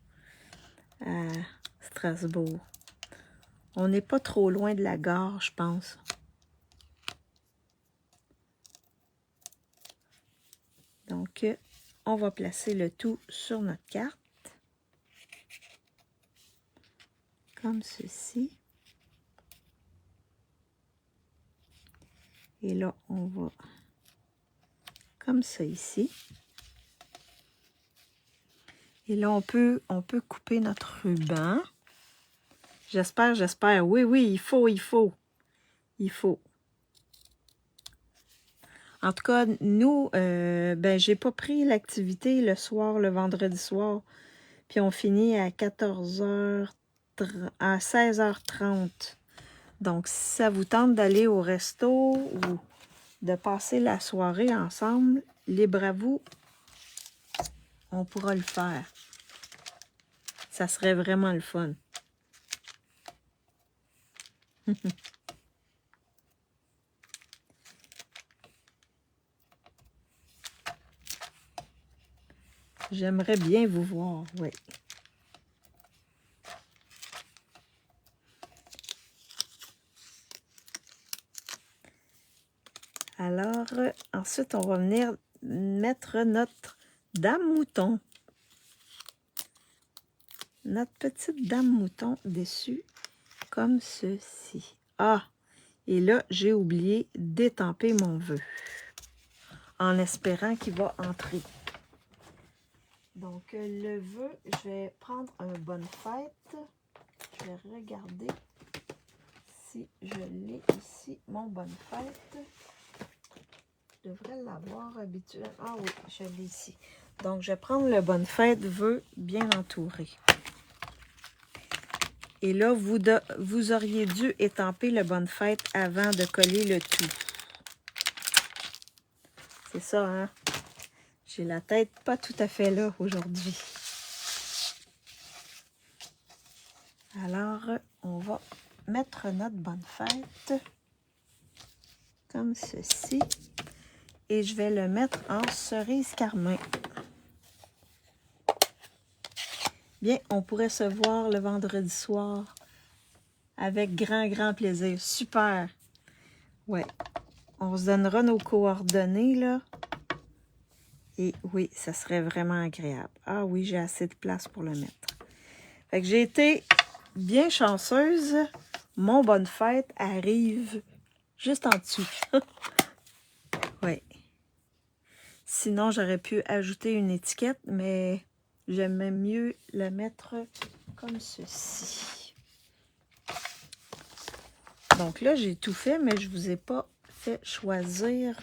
A: à Strasbourg. On n'est pas trop loin de la gare, je pense. Donc, on va placer le tout sur notre carte. Comme ceci. Et là, on va comme ça ici. Et là, on peut couper notre ruban. J'espère. Oui, il faut. En tout cas, nous, ben, j'ai pas pris l'activité le soir, le vendredi soir. Puis on finit à 14h, à 16h30. Donc, si ça vous tente d'aller au resto ou de passer la soirée ensemble, libre à vous, on pourra le faire. Ça serait vraiment le fun. J'aimerais bien vous voir, oui. Alors, ensuite, on va venir mettre notre dame mouton. Notre petite dame mouton dessus, comme ceci. Ah! Et là, j'ai oublié d'étamper mon vœu, en espérant qu'il va entrer. Donc, le vœu, je vais prendre un bonne fête. Je vais regarder si je l'ai ici, mon bonne fête. Je devrais l'avoir habituellement. Ah oui, je l'ai ici. Donc, je vais prendre le bonne fête vœu bien entouré. Et là, vous auriez dû étamper le bonne fête avant de coller le tout. C'est ça, hein? J'ai la tête pas tout à fait là aujourd'hui. Alors, on va mettre notre bonne fête comme ceci. Et je vais le mettre en cerise carmin. Bien, on pourrait se voir le vendredi soir avec grand plaisir. Super! Ouais. On se donnera nos coordonnées, là. Et oui, ça serait vraiment agréable. Ah oui, j'ai assez de place pour le mettre. Fait que j'ai été bien chanceuse. Mon bonne fête arrive juste en dessous. Oui. Sinon, j'aurais pu ajouter une étiquette, mais j'aimais mieux la mettre comme ceci. Donc là, j'ai tout fait, mais je ne vous ai pas fait choisir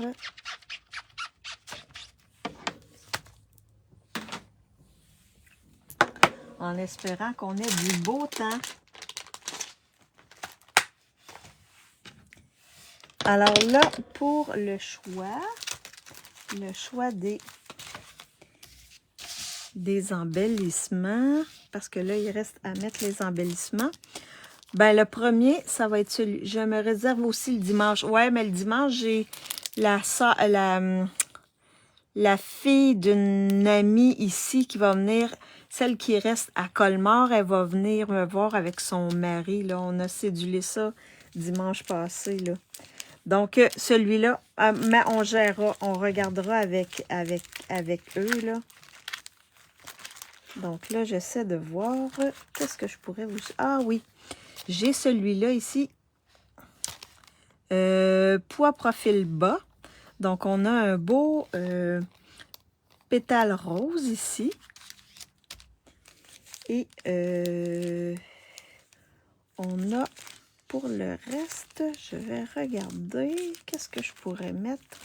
A: en espérant qu'on ait du beau temps. Alors là, pour le choix des embellissements, parce que là, il reste à mettre les embellissements. Ben, le premier, ça va être celui. Je me réserve aussi le dimanche. Ouais, mais le dimanche, j'ai la fille d'une amie ici qui va venir, celle qui reste à Colmar, elle va venir me voir avec son mari. Là, on a cédulé ça dimanche passé, là. Donc, celui-là, mais on gérera, on regardera avec eux, là. Donc là, j'essaie de voir, qu'est-ce que je pourrais vous... Ah oui, j'ai celui-là ici, poids profil bas. Donc, on a un beau pétale rose ici. Et on a... Pour le reste, je vais regarder qu'est-ce que je pourrais mettre.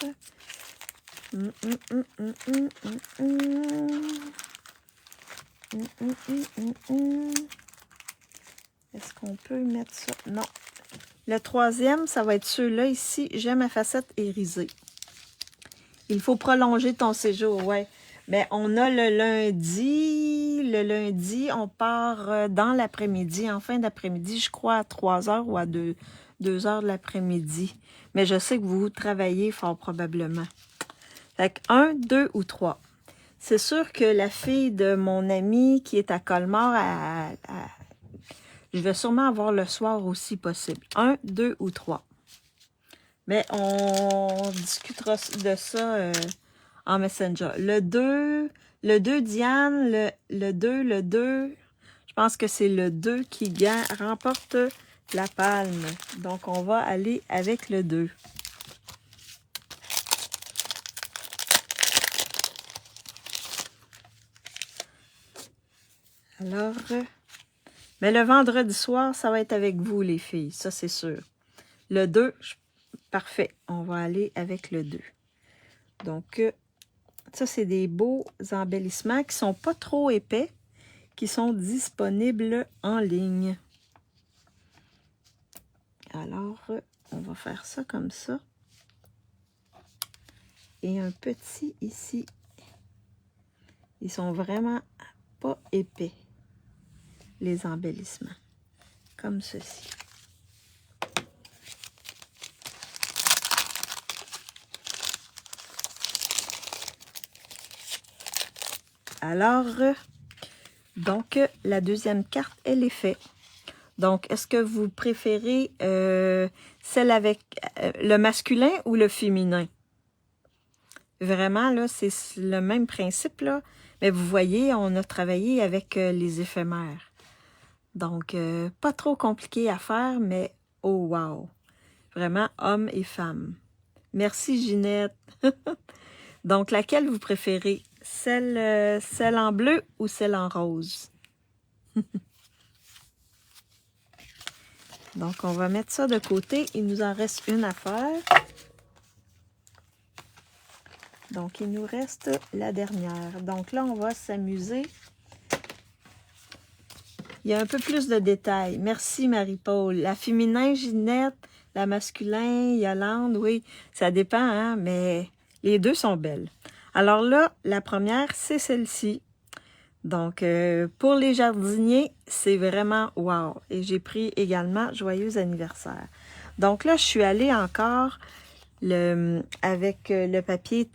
A: Est-ce qu'on peut mettre ça? Non. Le troisième, ça va être ceux-là ici. J'aime à facette irisée. Il faut prolonger ton séjour, ouais. Mais on a le lundi. Le lundi, on part dans l'après-midi, en fin d'après-midi, je crois à 3 heures ou à 2 heures de l'après-midi. Mais je sais que vous travaillez fort probablement. Fait que 1, 2 ou 3. C'est sûr que la fille de mon amie qui est à Colmar, je vais sûrement avoir le soir aussi possible. 1, 2 ou 3. Mais on discutera de ça en Messenger. Le 2, Diane, le 2, je pense que c'est le 2 qui remporte la palme. Donc, on va aller avec le 2. Alors, mais le vendredi soir, ça va être avec vous, les filles. Ça, c'est sûr. Le 2, parfait. On va aller avec le 2. Donc, ça, c'est des beaux embellissements qui sont pas trop épais, qui sont disponibles en ligne. Alors, on va faire ça comme ça. Et un petit ici. Ils sont vraiment pas épais, les embellissements. Comme ceci. Alors, donc, la deuxième carte, elle est faite. Donc, est-ce que vous préférez celle avec le masculin ou le féminin? Vraiment, là, c'est le même principe, là. Mais vous voyez, on a travaillé avec les éphémères. Donc, pas trop compliqué à faire, mais oh wow! Vraiment, homme et femme. Merci, Ginette. Donc, laquelle vous préférez? Celle en bleu ou celle en rose? Donc, on va mettre ça de côté. Il nous en reste une à faire. Donc, il nous reste la dernière. Donc là, on va s'amuser. Il y a un peu plus de détails. Merci, Marie-Paul. La féminin, Ginette. La masculin, Yolande. Oui, ça dépend, hein, mais les deux sont belles. Alors là, la première, c'est celle-ci. Donc, pour les jardiniers, c'est vraiment wow. Et j'ai pris également Joyeux anniversaire. Donc là, je suis allée encore avec le papier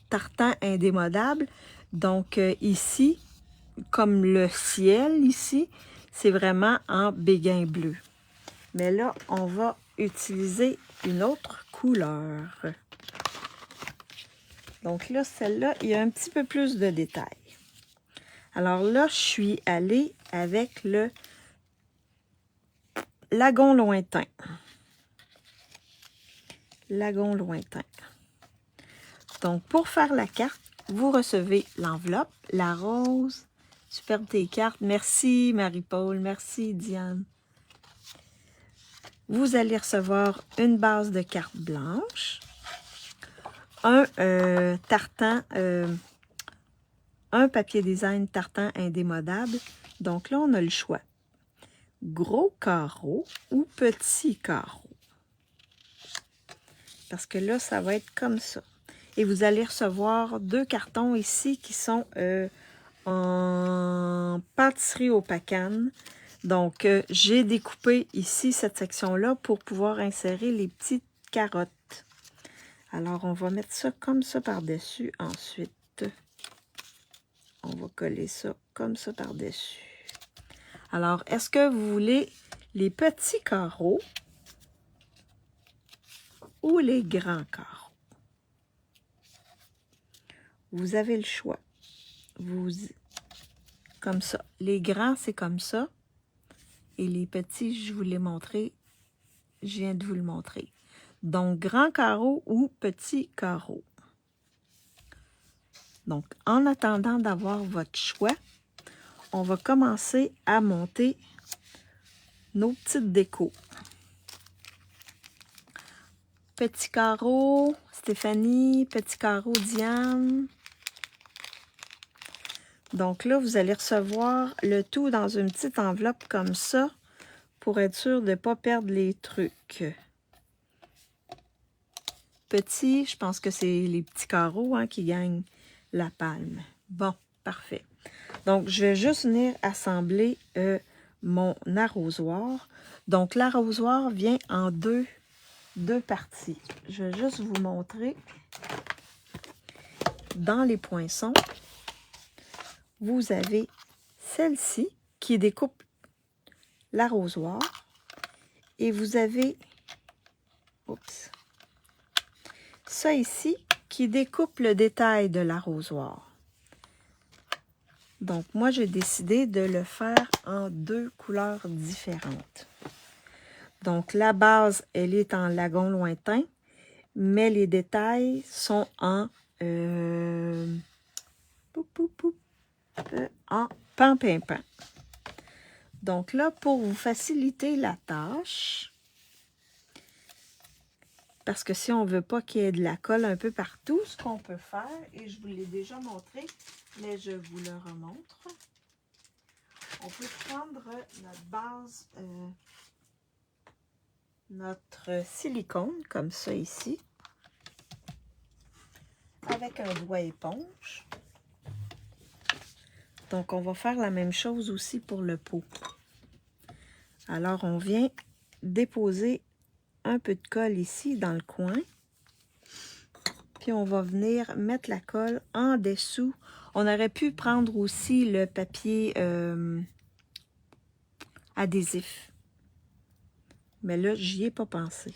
A: tartan indémodable. Donc, ici, comme le ciel ici, c'est vraiment en béguin bleu. Mais là, on va utiliser une autre couleur. Donc là, celle-là, il y a un petit peu plus de détails. Alors là, je suis allée avec le lagon lointain. Lagon lointain. Donc, pour faire la carte, vous recevez l'enveloppe, la rose. Superbe tes cartes. Merci, Marie-Paul. Merci, Diane. Vous allez recevoir une base de cartes blanches, un tartan, un papier design tartan indémodable. Donc là, on a le choix. Gros carreau ou petit carreau. Parce que là, ça va être comme ça. Et vous allez recevoir deux cartons ici qui sont en pâtisserie au pacane. Donc, j'ai découpé ici cette section-là pour pouvoir insérer les petites carottes. Alors, on va mettre ça comme ça par-dessus. Ensuite, on va coller ça comme ça par-dessus. Alors, est-ce que vous voulez les petits carreaux ou les grands carreaux? Vous avez le choix. Comme ça. Les grands, c'est comme ça. Et les petits, je vous l'ai montré. Je viens de vous le montrer. Donc, grand carreau ou petit carreau. Donc, en attendant d'avoir votre choix, on va commencer à monter nos petites décos. Petit carreau, Stéphanie. Petit carreau, Diane. Donc là, vous allez recevoir le tout dans une petite enveloppe comme ça pour être sûr de ne pas perdre les trucs. Petit, je pense que c'est les petits carreaux hein, qui gagnent la palme. Bon, parfait. Donc, je vais juste venir assembler mon arrosoir. Donc, l'arrosoir vient en deux parties. Je vais juste vous montrer. Dans les poinçons, vous avez celle-ci qui découpe l'arrosoir. Et vous avez ça ici qui découpe le détail de l'arrosoir. Donc, moi, j'ai décidé de le faire en deux couleurs différentes. Donc, la base, elle est en lagon lointain, mais les détails sont en pan-pimpin. Donc là, pour vous faciliter la tâche, Parce que si on ne veut pas qu'il y ait de la colle un peu partout, ce qu'on peut faire, et je vous l'ai déjà montré, mais je vous le remontre. On peut prendre notre base, notre silicone, comme ça ici, avec un doigt éponge. Donc, on va faire la même chose aussi pour le pot. Alors, on vient déposer un peu de colle ici dans le coin. Puis, on va venir mettre la colle en dessous. On aurait pu prendre aussi le papier adhésif. Mais là, j'y ai pas pensé.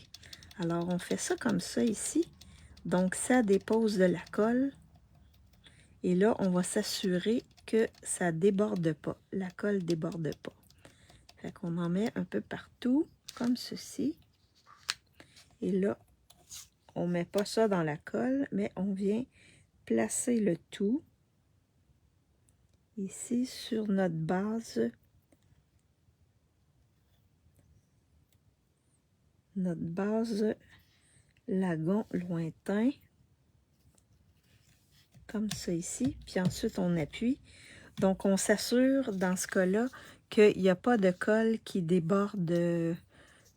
A: Alors, on fait ça comme ça ici. Donc, ça dépose de la colle. Et là, on va s'assurer que ça déborde pas. La colle déborde pas. Fait qu'on en met un peu partout, comme ceci. Et là, on met pas ça dans la colle, mais on vient placer le tout ici sur notre base. Notre base lagon lointain. Comme ça ici. Puis ensuite, on appuie. Donc, on s'assure dans ce cas-là qu'il n'y a pas de colle qui déborde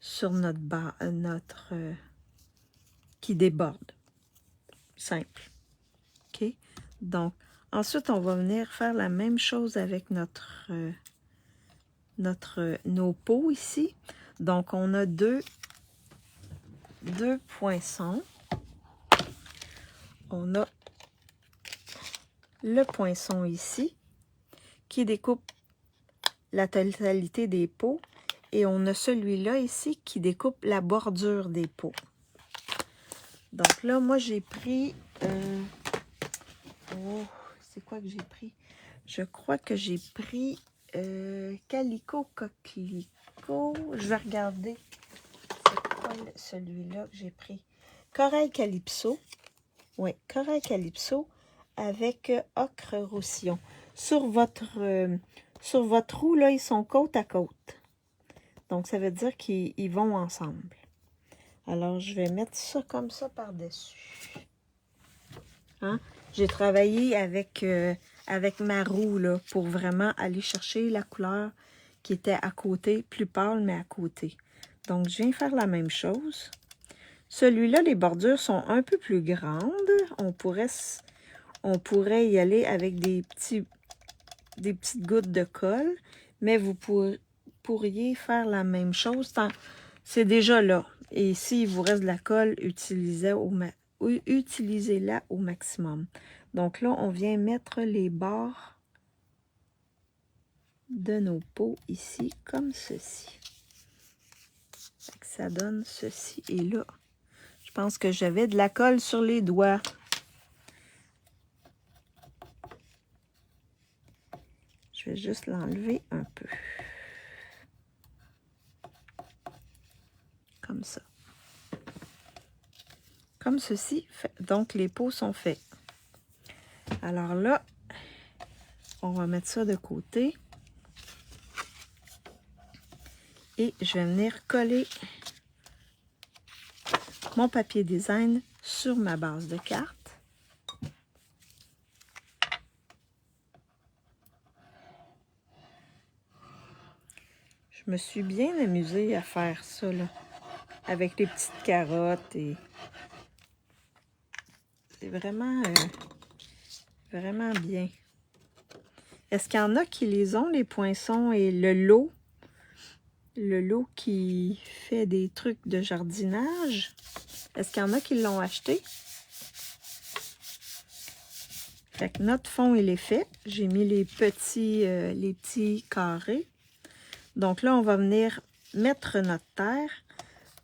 A: sur notre bas, qui déborde. Simple. OK? Donc, ensuite, on va venir faire la même chose avec nos pots ici. Donc, on a deux poinçons. On a le poinçon ici qui découpe la totalité des pots. Et on a celui-là ici qui découpe la bordure des pots. Donc là, moi, j'ai pris... oh, c'est quoi que j'ai pris? Je crois que j'ai pris Calico Coquelicot. Je vais regarder. C'est quoi celui-là que j'ai pris? Corail Calypso. Oui, Corail Calypso avec ocre roussillon. Sur votre roue, là, ils sont côte à côte. Donc, ça veut dire qu'ils vont ensemble. Alors, je vais mettre ça comme ça par-dessus. Hein? J'ai travaillé avec ma roue, là, pour vraiment aller chercher la couleur qui était à côté, plus pâle, mais à côté. Donc, je viens faire la même chose. Celui-là, les bordures sont un peu plus grandes. On pourrait y aller avec des petites gouttes de colle, mais vous pourriez faire la même chose. C'est déjà là. Et s'il vous reste de la colle, utilisez-la au maximum. Donc là, on vient mettre les bords de nos pots ici, comme ceci. Ça donne ceci. Et là, je pense que j'avais de la colle sur les doigts. Je vais juste l'enlever un peu. Comme ça. Comme ceci. Donc, les pots sont faits. Alors là, on va mettre ça de côté. Et je vais venir coller mon papier design sur ma base de cartes. Je me suis bien amusée à faire ça, là, avec les petites carottes. Et c'est vraiment, vraiment bien. Est-ce qu'il y en a qui les ont, les poinçons et le lot? Le lot qui fait des trucs de jardinage. Est-ce qu'il y en a qui l'ont acheté? Fait que notre fond, il est fait. J'ai mis les petits carrés. Donc là, on va venir mettre notre terre.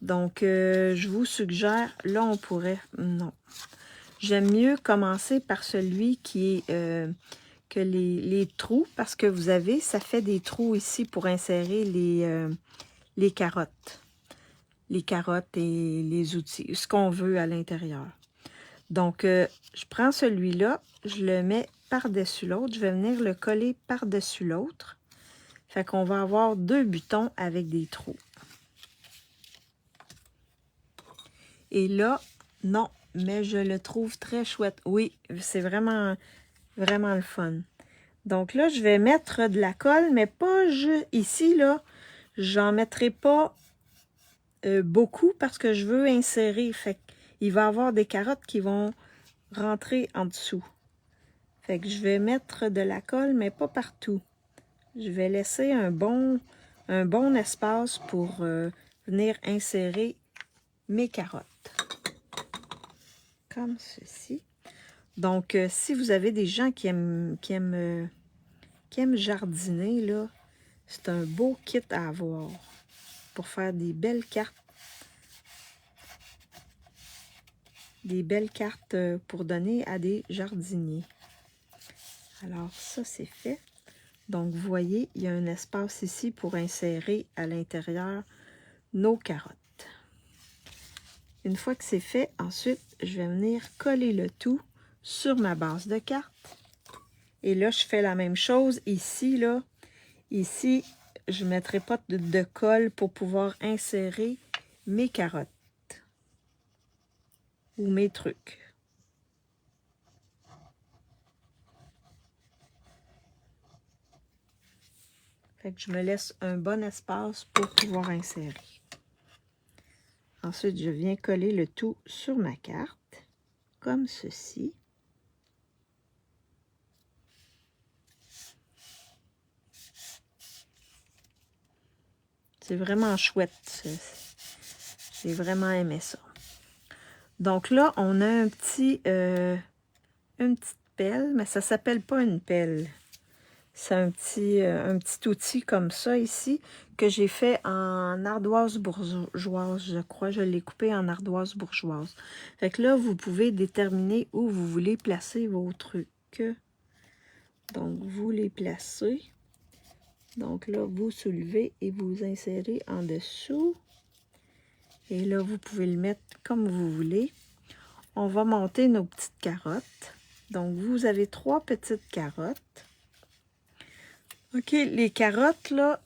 A: Donc, je vous suggère, là, on pourrait... Non. J'aime mieux commencer par celui qui est... que les trous, parce que vous avez, ça fait des trous ici pour insérer les carottes. Les carottes et les outils, ce qu'on veut à l'intérieur. Donc, je prends celui-là, je le mets par-dessus l'autre. Je vais venir le coller par-dessus l'autre. Fait qu'on va avoir deux butons avec des trous. Et là, non, mais je le trouve très chouette. Oui, c'est vraiment, vraiment le fun. Donc là, je vais mettre de la colle, mais pas juste ici, là. J'en mettrai pas beaucoup parce que je veux insérer. Fait qu'il va y avoir des carottes qui vont rentrer en dessous. Fait que je vais mettre de la colle, mais pas partout. Je vais laisser un bon espace pour venir insérer mes carottes. Comme ceci. Donc, si vous avez des gens qui aiment jardiner, là, c'est un beau kit à avoir pour faire des belles cartes. Des belles cartes pour donner à des jardiniers. Alors, ça, c'est fait. Donc, vous voyez, il y a un espace ici pour insérer à l'intérieur nos carottes. Une fois que c'est fait, ensuite, je vais venir coller le tout sur ma base de cartes. Et là, je fais la même chose ici, là. Ici, je ne mettrai pas de colle pour pouvoir insérer mes carottes ou mes trucs. Fait que je me laisse un bon espace pour pouvoir insérer. Ensuite, je viens coller le tout sur ma carte, comme ceci. C'est vraiment chouette. J'ai vraiment aimé ça. Donc là, on a une petite pelle, mais ça ne s'appelle pas une pelle. C'est un petit outil comme ça ici, que j'ai fait en ardoise bourgeoise, je crois. Je l'ai coupé en ardoise bourgeoise. Fait que là, vous pouvez déterminer où vous voulez placer vos trucs. Donc, vous les placez. Donc là, vous soulevez et vous insérez en dessous. Et là, vous pouvez le mettre comme vous voulez. On va monter nos petites carottes. Donc, vous avez 3 petites carottes. OK, les carottes, là,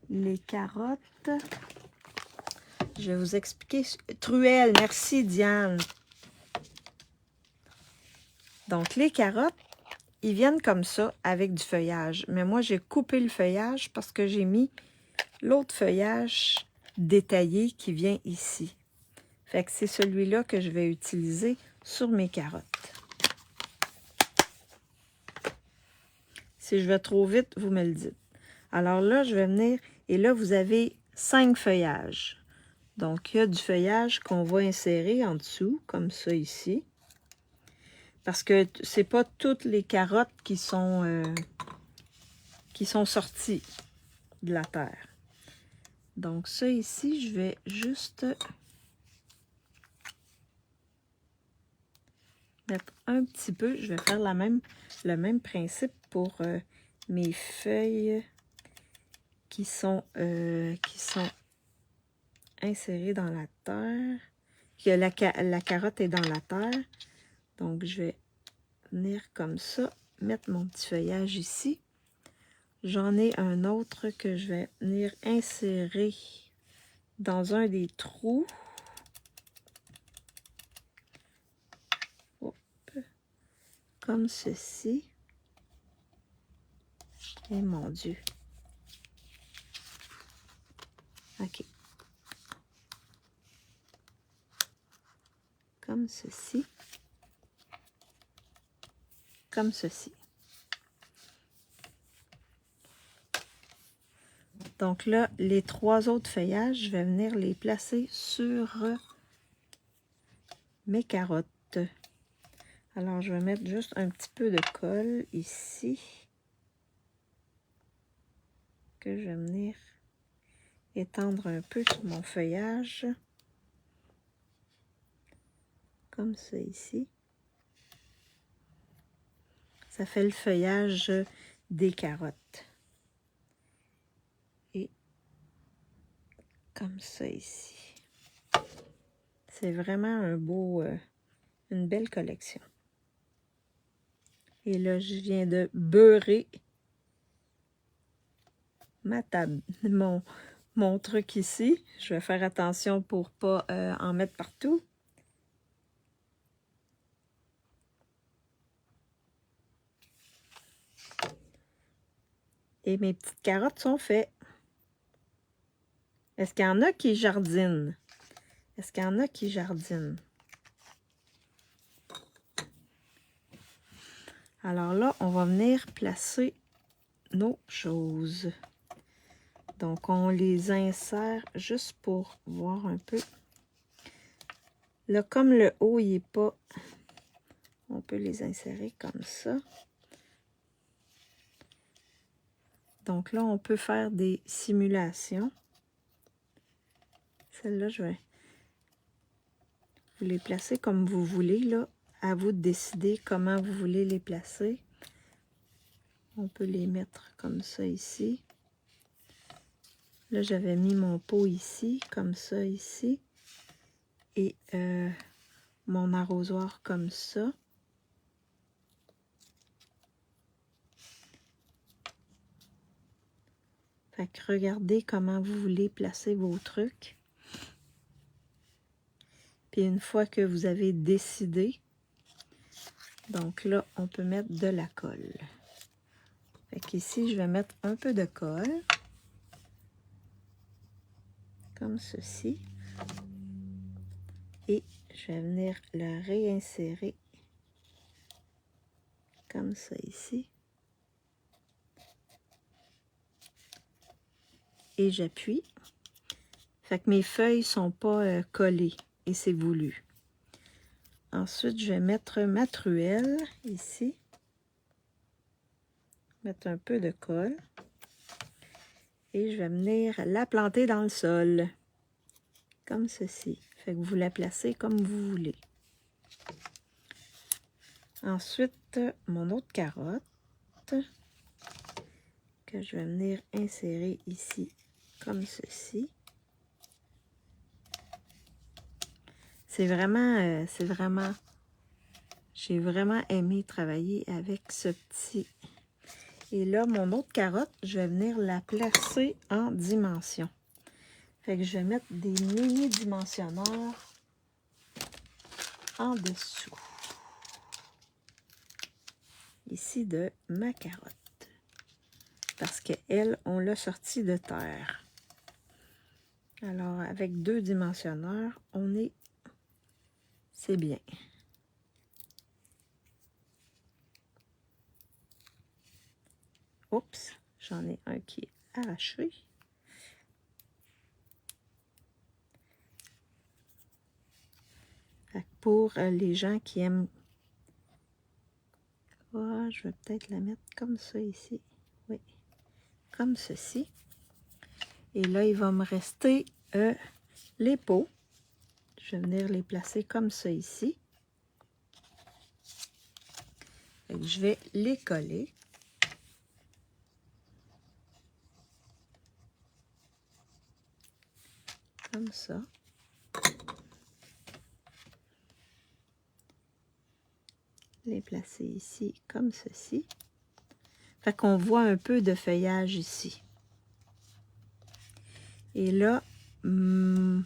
A: les carottes, je vais vous expliquer. Truelle, merci Diane. Donc, les carottes, ils viennent comme ça avec du feuillage. Mais moi, j'ai coupé le feuillage parce que j'ai mis l'autre feuillage détaillé qui vient ici. Fait que c'est celui-là que je vais utiliser sur mes carottes. Si je vais trop vite, vous me le dites. Alors là, je vais venir, et là, vous avez 5 feuillages. Donc, il y a du feuillage qu'on va insérer en dessous, comme ça ici. Parce que c'est pas toutes les carottes qui sont sorties de la terre. Donc, ça ici, je vais juste mettre un petit peu. Je vais faire le même principe pour mes feuilles qui sont insérées dans la terre. La carotte est dans la terre. Donc, je vais venir comme ça, mettre mon petit feuillage ici. J'en ai un autre que je vais venir insérer dans un des trous. Hop. Comme ceci. Et mon Dieu. OK. Comme ceci. Comme ceci. Donc là, les 3 autres feuillages, je vais venir les placer sur mes carottes. Alors, je vais mettre juste un petit peu de colle ici. Que je vais venir étendre un peu sur mon feuillage. Comme ça ici. Ça fait le feuillage des carottes. Et comme ça ici. C'est vraiment une belle collection. Et là, je viens de beurrer ma table, mon truc ici. Je vais faire attention pour pas en mettre partout. Et mes petites carottes sont faites. Est-ce qu'il y en a qui jardinent? Est-ce qu'il y en a qui jardinent? Alors là, on va venir placer nos choses. Donc, on les insère juste pour voir un peu. Là, comme le haut, il n'est pas... On peut les insérer comme ça. Donc là, on peut faire des simulations. Celle-là, je vais vous les placer comme vous voulez, là. À vous de décider comment vous voulez les placer. On peut les mettre comme ça ici. Là, j'avais mis mon pot ici, comme ça ici. Et mon arrosoir comme ça. Fait que regardez comment vous voulez placer vos trucs. Puis une fois que vous avez décidé, donc là, on peut mettre de la colle. Fait qu'ici, je vais mettre un peu de colle. Comme ceci. Et je vais venir le réinsérer comme ça ici. Et j'appuie. Fait que mes feuilles ne sont pas collées et c'est voulu. Ensuite, je vais mettre ma truelle ici. Mettre un peu de colle. Et je vais venir la planter dans le sol. Comme ceci. Fait que vous la placez comme vous voulez. Ensuite, mon autre carotte que je vais venir insérer ici comme ceci. C'est vraiment, j'ai vraiment aimé travailler avec ce petit. Et là, mon autre carotte, je vais venir la placer en dimension. Fait que je vais mettre des mini dimensionneurs en dessous. Ici de ma carotte. Parce qu'elle, on l'a sortie de terre. Alors, avec 2 dimensionneurs, c'est bien. Oups, j'en ai un qui est arraché. Pour les gens qui aiment... Oh, je vais peut-être la mettre comme ça ici. Oui, comme ceci. Et là, il va me rester les pots. Je vais venir les placer comme ça ici. Je vais les coller. Comme ça. Les placer ici comme ceci. Fait qu'on voit un peu de feuillage ici. Et là, mon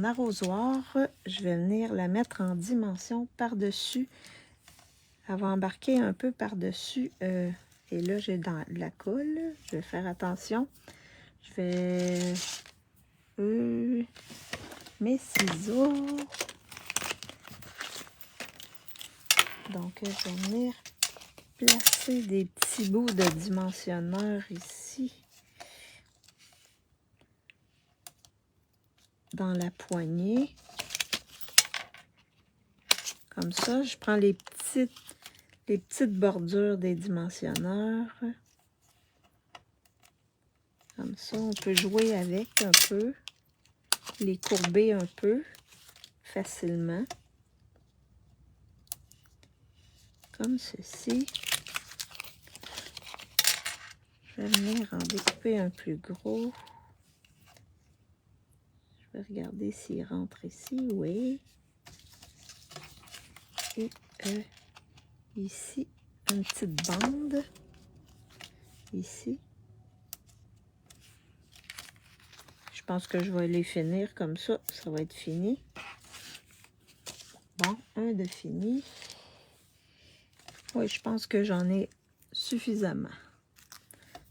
A: arrosoir, je vais venir la mettre en dimension par-dessus. Elle va embarquer un peu par-dessus. Et là, j'ai de la colle. Je vais faire attention. Je vais... mes ciseaux. Donc, je vais venir placer des petits bouts de dimensionneur ici. Dans la poignée. Comme ça, je prends les petites bordures des dimensionneurs. Comme ça, on peut jouer avec un peu. Les courber un peu facilement. Comme ceci. Je vais venir en découper un plus gros. Je vais regarder s'il rentre ici. Oui. Et ici, une petite bande. Ici. pense que je vais les finir comme ça. Ça va être fini. Bon, un de fini. Oui, je pense que j'en ai suffisamment.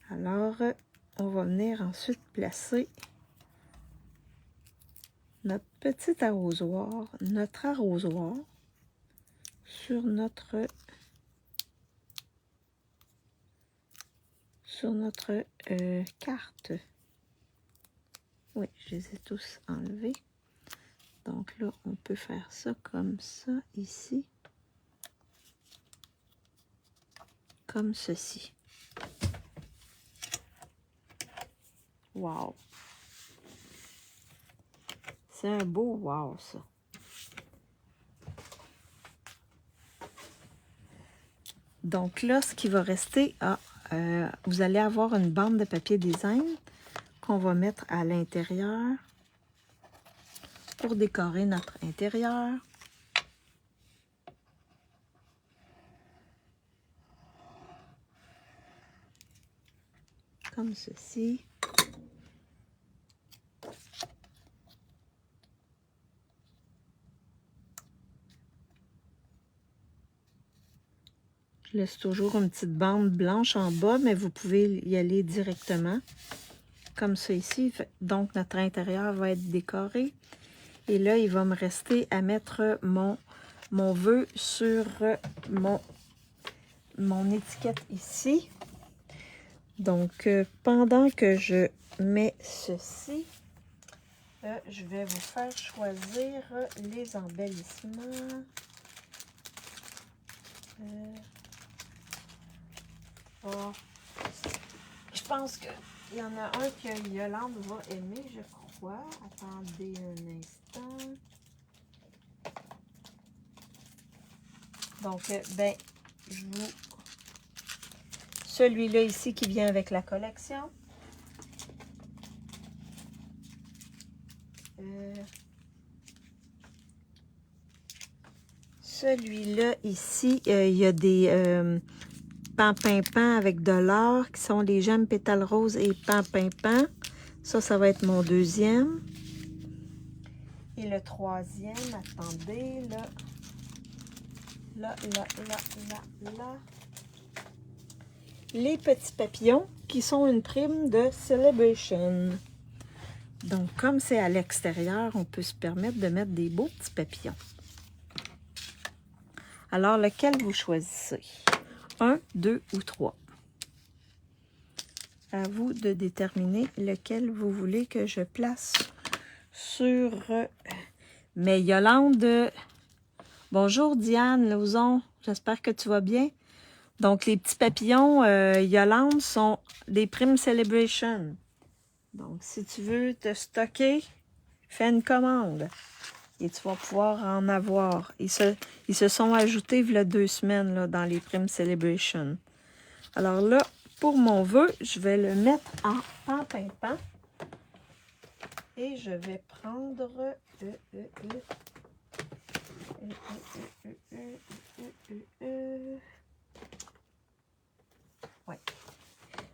A: Alors, on va venir ensuite placer notre petit arrosoir, sur notre carte. Oui, je les ai tous enlevés. Donc là, on peut faire ça comme ça, ici. Comme ceci. Wow! C'est un beau wow, ça. Donc là, ce qui va rester, vous allez avoir une bande de papier design qu'on va mettre à l'intérieur pour décorer notre intérieur. Comme ceci. Je laisse toujours une petite bande blanche en bas, mais vous pouvez y aller directement. Comme ça ici. Donc, notre intérieur va être décoré. Et là, il va me rester à mettre mon vœu sur mon étiquette ici. Donc, pendant que je mets ceci, je vais vous faire choisir les embellissements. Oh, je pense qu'il y en a un que Yolande va aimer, je crois. Attendez un instant. Donc, ben, celui-là ici qui vient avec la collection. Celui-là ici, il y a des pain-pain-pain avec de l'or qui sont les gemmes pétales roses et pain-pain-pain. Ça va être mon deuxième. Et le troisième, attendez, là. Les petits papillons qui sont une prime de Celebration. Donc, comme c'est à l'extérieur, on peut se permettre de mettre des beaux petits papillons. Alors, lequel vous choisissez? 1, 2 ou 3? À vous de déterminer lequel vous voulez que je place sur... Mais Yolande... Bonjour Diane Lauzon, j'espère que tu vas bien. Donc, les petits papillons Yolande sont des primes Celebration. Donc, si tu veux te stocker, fais une commande. Et tu vas pouvoir en avoir. Ils se sont ajoutés il y a 2 semaines là, dans les primes Celebration. Alors là, pour mon vœu, je vais le mettre en pain-pain-pain. Et je vais prendre... Ouais.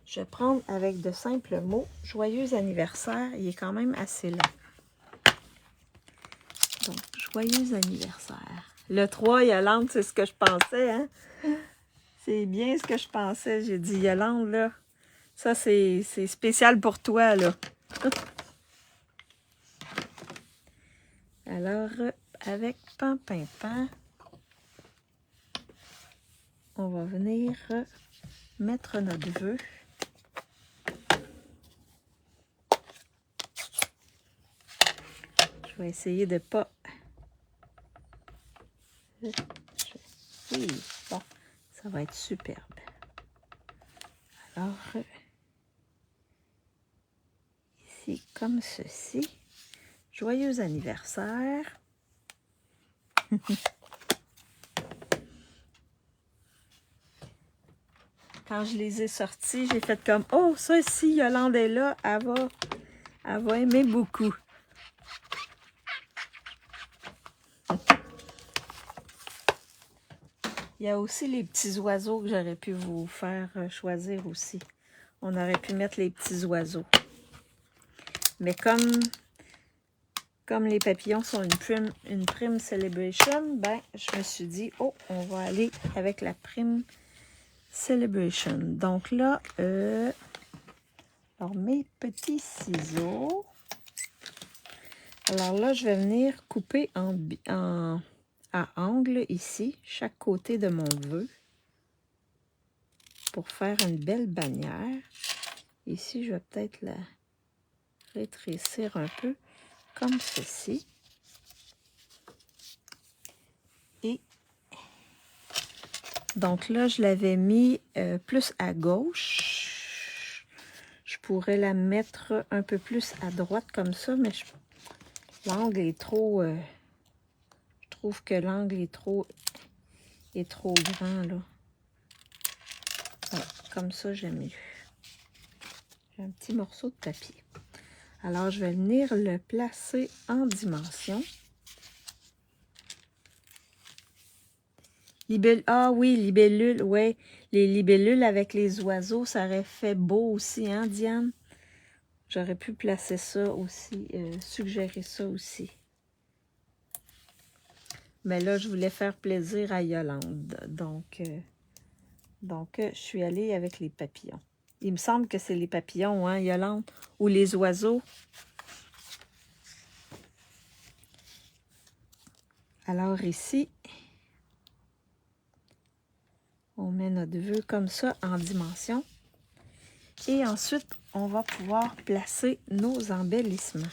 A: Je vais prendre avec de simples mots. Joyeux anniversaire. Il est quand même assez long. Donc, joyeux anniversaire. Le 3, Yolande, c'est ce que je pensais, hein? C'est bien ce que je pensais. J'ai dit, Yolande, là, ça, c'est spécial pour toi, là. Alors, avec pain-pain-pain, on va venir mettre notre vœu. Je vais essayer de pas... Oui, bon, ça va être superbe. Alors, ici, comme ceci. Joyeux anniversaire. Quand je les ai sortis, j'ai fait comme, oh, ça, si Yolande est là, elle va aimer beaucoup. Il y a aussi les petits oiseaux que j'aurais pu vous faire choisir aussi. On aurait pu mettre les petits oiseaux. Mais comme les papillons sont une prime celebration, ben, je me suis dit, oh, on va aller avec la prime celebration. Donc là, alors mes petits ciseaux. Alors là, je vais venir couper à angle ici, chaque côté de mon vœu, pour faire une belle bannière. Ici, je vais peut-être la rétrécir un peu, comme ceci. Et donc là, je l'avais mis plus à gauche. Je pourrais la mettre un peu plus à droite comme ça, mais l'angle est trop... je trouve que l'angle est trop grand, là. Ouais, comme ça, j'aime mieux. J'ai un petit morceau de papier. Alors, je vais venir le placer en dimension. Ah oui, libellule, ouais. Les libellules avec les oiseaux, ça aurait fait beau aussi, hein, Diane? J'aurais pu placer ça aussi, suggérer ça aussi. Mais là, je voulais faire plaisir à Yolande. Donc, je suis allée avec les papillons. Il me semble que c'est les papillons, hein, Yolande? Ou les oiseaux. Alors ici, on met notre vœu comme ça en dimension. Et ensuite, on va pouvoir placer nos embellissements.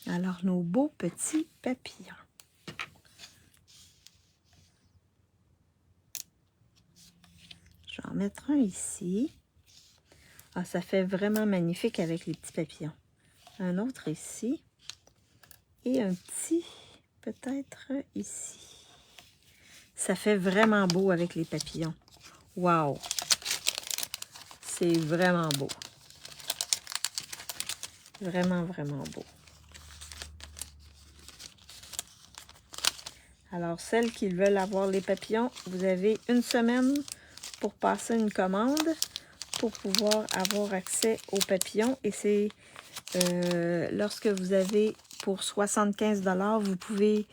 A: Alors, nos beaux petits papillons. Je vais en mettre un ici. Ah, ça fait vraiment magnifique avec les petits papillons. Un autre ici. Et un petit, peut-être ici. Ça fait vraiment beau avec les papillons. Wow! C'est vraiment beau. Vraiment, vraiment beau. Alors, celles qui veulent avoir les papillons, vous avez une semaine pour passer une commande pour pouvoir avoir accès aux papillons. Et c'est lorsque vous avez pour 75 $, vous pouvez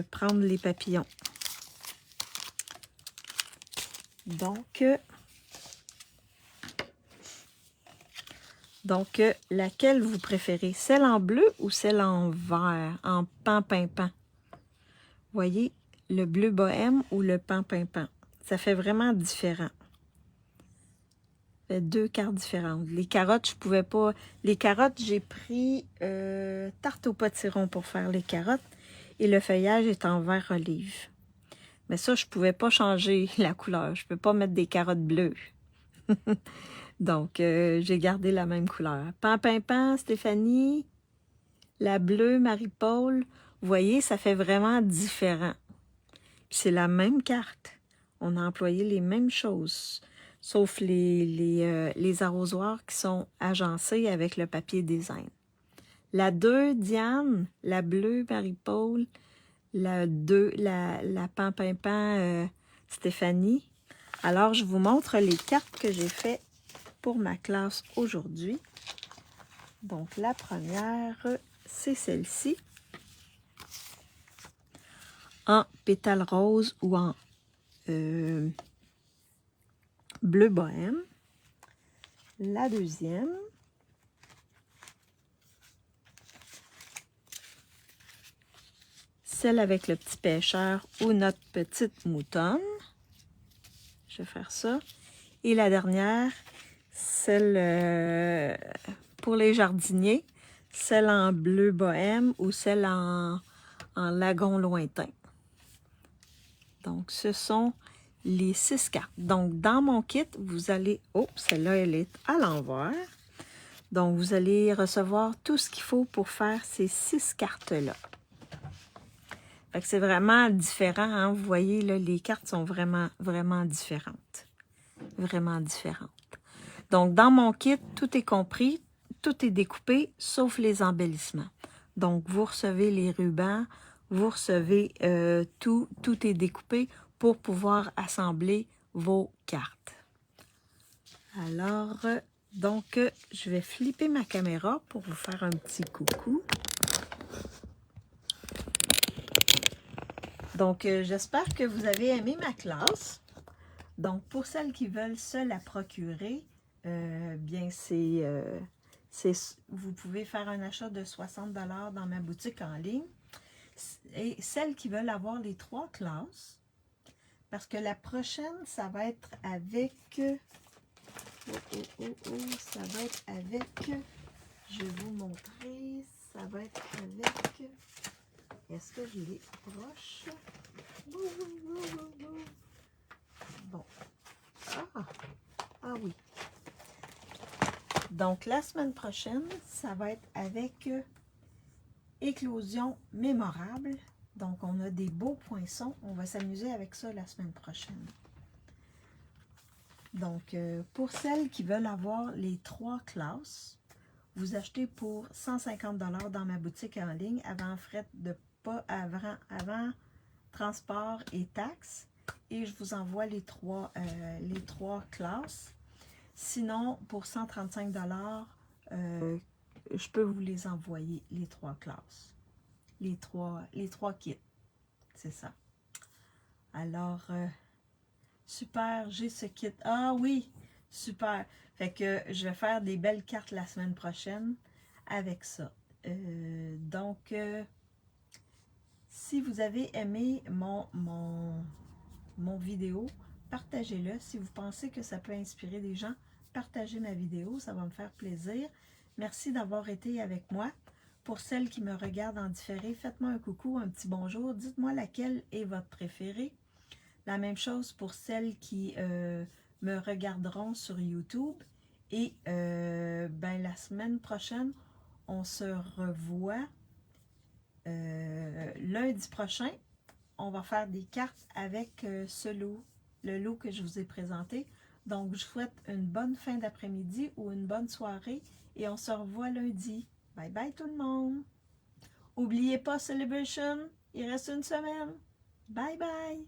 A: prendre les papillons. Donc, laquelle vous préférez? Celle en bleu ou celle en vert, en pan-pin-pan? Voyez, le bleu bohème ou le pan-pin-pan. Ça fait vraiment différent. Ça fait deux cartes différentes. Les carottes, je pouvais pas... Les carottes, j'ai pris tarte au potiron pour faire les carottes. Et le feuillage est en vert olive. Mais ça, je pouvais pas changer la couleur. Je peux pas mettre des carottes bleues. Donc, j'ai gardé la même couleur. Pan-pin-pan, Stéphanie. La bleue, Marie-Paul. Vous voyez, ça fait vraiment différent. C'est la même carte. On a employé les mêmes choses, sauf les arrosoirs qui sont agencés avec le papier design. La 2, Diane, la bleue, Marie-Paul, la 2, la pan-pin-pan, Stéphanie. Alors, je vous montre les cartes que j'ai faites pour ma classe aujourd'hui. Donc, la première, c'est celle-ci. En pétale rose ou en bleu bohème. La deuxième, celle avec le petit pêcheur ou notre petite moutonne. Je vais faire ça. Et la dernière, celle pour les jardiniers, celle en bleu bohème ou celle en lagon lointain. Donc, ce sont les 6 cartes. Donc, dans mon kit, vous allez... Oh, celle-là, elle est à l'envers. Donc, vous allez recevoir tout ce qu'il faut pour faire ces 6 cartes-là. Fait que c'est vraiment différent, hein? Vous voyez, là, les cartes sont vraiment, vraiment différentes. Vraiment différentes. Donc, dans mon kit, tout est compris, tout est découpé, sauf les embellissements. Donc, vous recevez les rubans, vous recevez tout est découpé pour pouvoir assembler vos cartes. Alors, donc, je vais flipper ma caméra pour vous faire un petit coucou. Donc, j'espère que vous avez aimé ma classe. Donc, pour celles qui veulent se la procurer, bien, vous pouvez faire un achat de 60 $ dans ma boutique en ligne. Et celles qui veulent avoir les 3 classes, parce que la prochaine, ça va être avec... ça va être avec... Je vais vous montrer. Ça va être avec... Est-ce que je les proche? Bon. Ah oui. Donc, la semaine prochaine, ça va être avec éclosion mémorable. Donc, on a des beaux poinçons. On va s'amuser avec ça la semaine prochaine. Donc, pour celles qui veulent avoir les 3 classes, vous achetez pour 150 $ dans ma boutique en ligne avant frais de pas avant transport et taxes. Et je vous envoie les trois classes. Sinon, pour 135 $, je peux vous les envoyer, les 3 classes. Les trois kits. C'est ça. Alors, super, j'ai ce kit. Ah oui, super. Fait que je vais faire des belles cartes la semaine prochaine avec ça. Donc, si vous avez aimé mon vidéo, partagez-le. Si vous pensez que ça peut inspirer des gens, partagez ma vidéo, ça va me faire plaisir. Merci d'avoir été avec moi. Pour celles qui me regardent en différé, faites-moi un coucou, un petit bonjour. Dites-moi laquelle est votre préférée. La même chose pour celles qui me regarderont sur YouTube. Et ben, la semaine prochaine, on se revoit lundi prochain. On va faire des cartes avec le lot que je vous ai présenté. Donc, je vous souhaite une bonne fin d'après-midi ou une bonne soirée et on se revoit lundi. Bye bye tout le monde! N'oubliez pas Celebration, il reste une semaine. Bye bye!